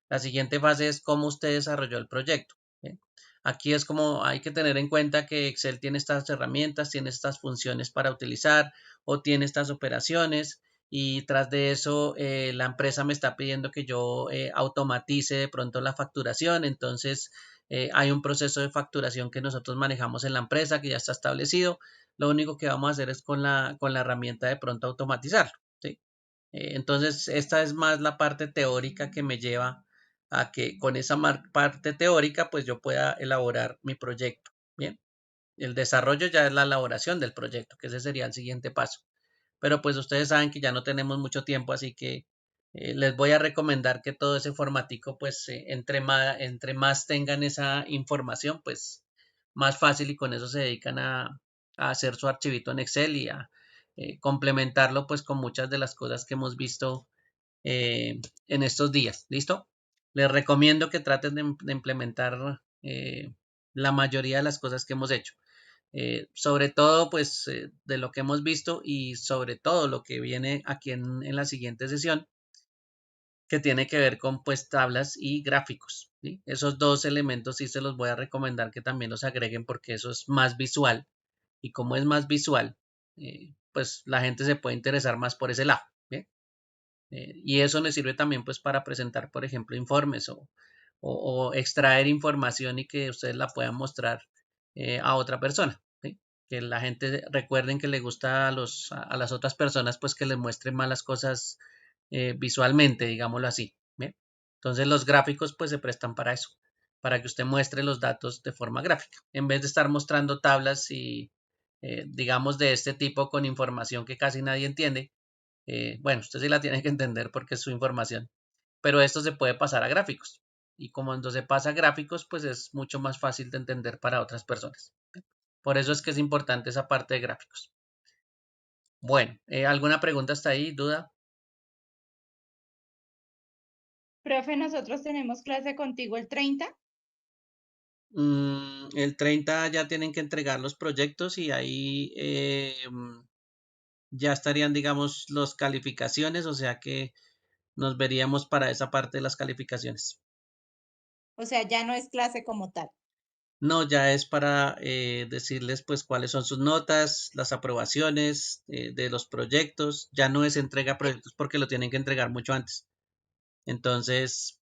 La siguiente fase es cómo usted desarrolló el proyecto. ¿Sí? Aquí es como hay que tener en cuenta que Excel tiene estas herramientas, tiene estas funciones para utilizar o tiene estas operaciones y tras de eso la empresa me está pidiendo que yo automatice de pronto la facturación. Entonces hay un proceso de facturación que nosotros manejamos en la empresa que ya está establecido. Lo único que vamos a hacer es con la herramienta de pronto automatizarlo. ¿Sí? Entonces, esta es más la parte teórica que me lleva a que con esa parte teórica, pues yo pueda elaborar mi proyecto. Bien, el desarrollo ya es la elaboración del proyecto, que ese sería el siguiente paso. Pero pues ustedes saben que ya no tenemos mucho tiempo, así que les voy a recomendar que todo ese formatico, pues entre más tengan esa información, pues más fácil y con eso se dedican a hacer su archivito en Excel y a complementarlo pues con muchas de las cosas que hemos visto en estos días. ¿Listo? Les recomiendo que traten de implementar la mayoría de las cosas que hemos hecho. Sobre todo, pues, de lo que hemos visto y sobre todo lo que viene aquí en la siguiente sesión, que tiene que ver con, pues, tablas y gráficos. ¿Sí? Esos dos elementos sí se los voy a recomendar que también los agreguen porque eso es más visual y como es más visual, pues la gente se puede interesar más por ese lado. ¿Bien? Y eso me sirve también pues para presentar, por ejemplo, informes o extraer información y que ustedes la puedan mostrar a otra persona. ¿Sí? Que la gente recuerden que le gusta a las otras personas pues que les muestren más las cosas visualmente, digámoslo así. ¿Bien? Entonces los gráficos pues se prestan para eso, para que usted muestre los datos de forma gráfica, en vez de estar mostrando tablas y digamos de este tipo con información que casi nadie entiende. Bueno, usted sí la tiene que entender porque es su información, pero esto se puede pasar a gráficos. Y como cuando se pasa a gráficos, pues es mucho más fácil de entender para otras personas. Por eso es que es importante esa parte de gráficos. Bueno, ¿alguna pregunta hasta ahí? ¿Duda? Profe, nosotros tenemos clase contigo el 30. El 30 ya tienen que entregar los proyectos y ahí ya estarían, digamos, las calificaciones, o sea que nos veríamos para esa parte de las calificaciones. O sea, ya no es clase como tal. No, ya es para decirles pues cuáles son sus notas, las aprobaciones de los proyectos. Ya no es entrega de proyectos porque lo tienen que entregar mucho antes. Entonces,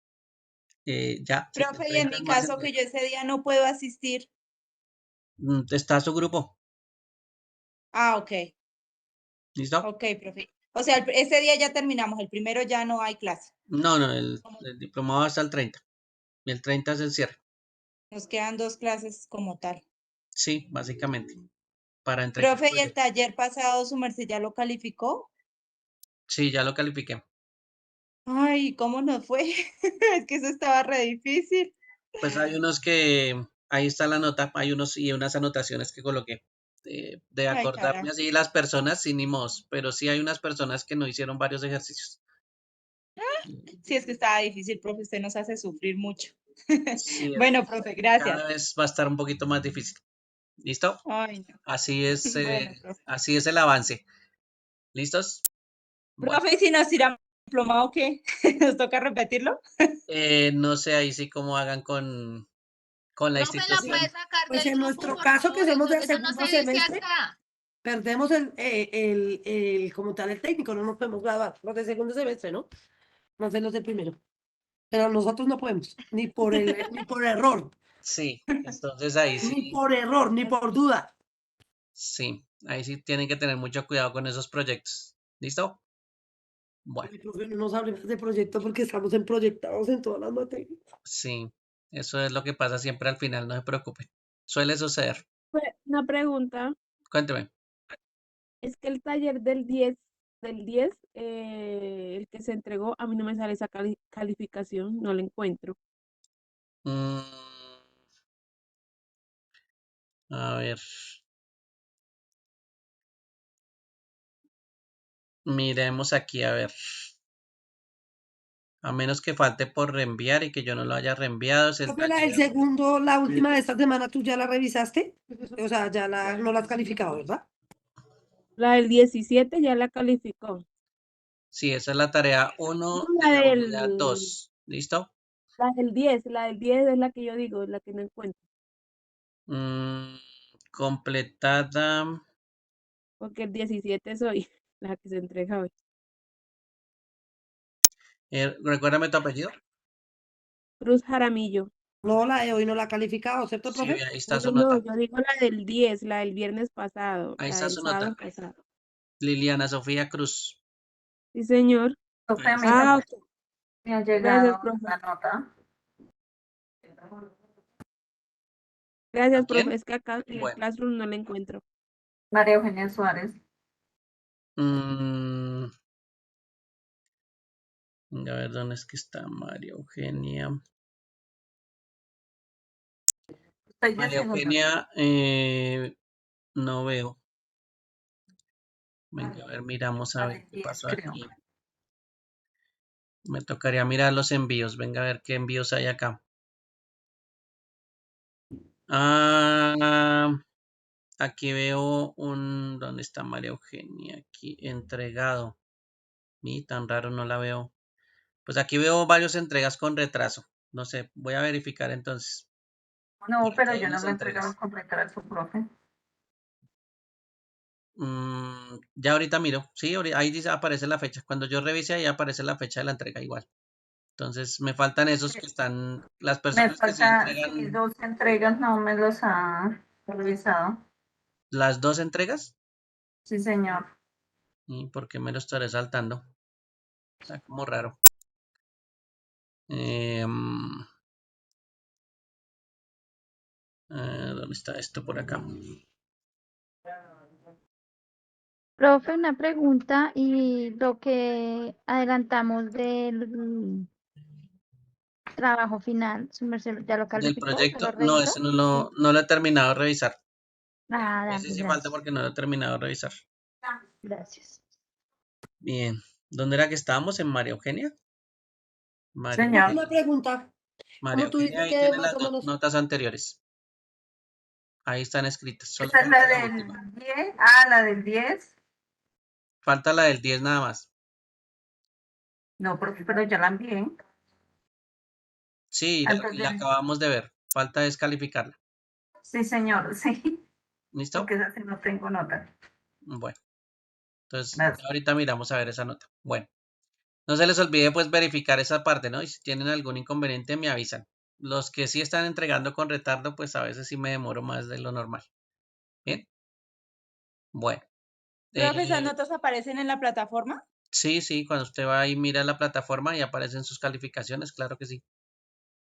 ya, sí, el Profe, y en 30 es mi más caso entrega. que yo ese día no puedo asistir. Está su grupo, Ah, ok. ¿listo? Ok, profe. O sea, ese día ya terminamos, el primero ya no hay clase. No, no, el diplomado hasta el 30. Y el 30 es el cierre. Nos quedan 2 clases como tal. Sí, básicamente, para entregar Profe, ¿y el proyectos. taller pasado su merced ya lo calificó? Sí, ya lo califiqué. Ay, ¿cómo nos fue? Es que eso estaba re difícil. Pues hay unos que, ahí está la nota, hay unos y unas anotaciones que coloqué. De Ay, acordarme carajo. así las personas, sin ni modos, pero sí hay unas personas que no hicieron varios ejercicios. Sí, es que estaba difícil, profe, usted nos hace sufrir mucho. Sí, Bueno, profe, gracias. cada vez va a estar un poquito más difícil. ¿Listo? Ay, no. Así es, Bueno, profe. así es el avance. ¿Listos? Bueno, Profe, ¿y si nos tiramos el diplomado qué? ¿Nos toca repetirlo? no sé ahí sí cómo hagan con la Profe, la institución. puede sacar Pues del en grupo, nuestro por caso, que favor. somos del Eso no segundo se dice semestre, acá. perdemos como tal, el técnico, no nos podemos graduar. Los de segundo semestre, ¿no? No sé los del primero. Pero nosotros no podemos, ni por error, Sí, entonces ahí sí, ni por error, ni por duda. sí, ahí sí tienen que tener mucho cuidado con esos proyectos. ¿Listo? Bueno, Ay, profe, no nos hablemos de proyecto porque estamos proyectados en todas las materias. sí, eso es lo que pasa siempre al final, no se preocupen. Suele suceder. Una pregunta. Cuénteme. Es que el taller del 10, el que se entregó, a mí no me sale esa calificación, no la encuentro. Mm, a ver, miremos aquí, a ver. A menos que falte por reenviar y que yo no lo haya reenviado, es el Profe, la del taller. segundo, la última de esta semana, ¿tú ya la revisaste? O sea, no la has calificado, ¿verdad? La del 17 ya la calificó. Sí, esa es la tarea No, 1 de la unidad 2. ¿Listo? la del 10 es la que yo digo, es la que no encuentro. Mm, completada. Porque el 17 soy la que se entrega hoy. Recuérdame tu apellido. Cruz Jaramillo. No, la de hoy no la ha calificado, ¿cierto, Sí, profe? ahí está su No, nota. yo digo la del 10, la del viernes pasado, Ahí la está del su sábado nota. pasado. Liliana Sofía Cruz. Sí, señor. Ahí Profe, a mí está. Ah, también ok. me ha Gracias, llegado profe. la nota. ¿A Gracias, profe. quién? Es que acá en el Bueno. Classroom no la encuentro. María Eugenia Suárez. mm, a ver, ¿dónde es que está María Eugenia? Estoy de María segunda. Eugenia, no veo. Venga, a ver, miramos a La ver de qué 10, pasó creo. aquí. Me tocaría mirar los envíos. Venga a ver qué envíos hay acá. Ah, aquí veo ¿dónde está María Eugenia? Aquí, entregado. Y tan raro, no la veo. Pues aquí veo varias entregas con retraso. No sé, voy a verificar entonces. No, Aquí pero hay yo no unas me he entregado entregas. el completar a su profe. Ya ahorita miro. Sí, ahí dice, aparece la fecha. Cuando yo revise ahí aparece la fecha de la entrega igual. Entonces me faltan esos que están, las Me personas que sí falta, sí, entregan 2 entregas, no me los ha revisado. las 2 entregas. Sí, señor. ¿Y por qué me lo estaré saltando? Está como raro. ¿Dónde está esto por acá? Profe, una pregunta y lo que adelantamos del trabajo final, ¿su merced ya lo ¿Del calificó? ¿Ya lo proyecto? No, revisó? ese no lo he terminado de revisar. Ah, Ese dale, sí falta gracias. porque no lo he terminado de revisar. Gracias. Bien. ¿Dónde era que estábamos? ¿En María Eugenia? María Una Eugenia. pregunta. María Como tú Eugenia, dices ahí que tienen más las o dos menos, notas anteriores. Ahí están escritas. Solo ¿Esa es la falta la del última. 10? Ah, la del 10. Falta la del 10 nada más. No, profe, pero ya la envié. Sí, Antes la del... acabamos de ver. Falta descalificarla. Sí, señor, sí. ¿Listo? Porque esa sí no tengo nota. Bueno. Entonces, Gracias. ahorita miramos a ver esa nota. Bueno. No se les olvide pues verificar esa parte, ¿no? Y si tienen algún inconveniente me avisan. Los que sí están entregando con retardo, pues a veces sí me demoro más de lo normal. Bien. Bueno. Profe, ¿esas notas aparecen en la plataforma? Sí, cuando usted va y mira la plataforma y aparecen sus calificaciones, claro que sí.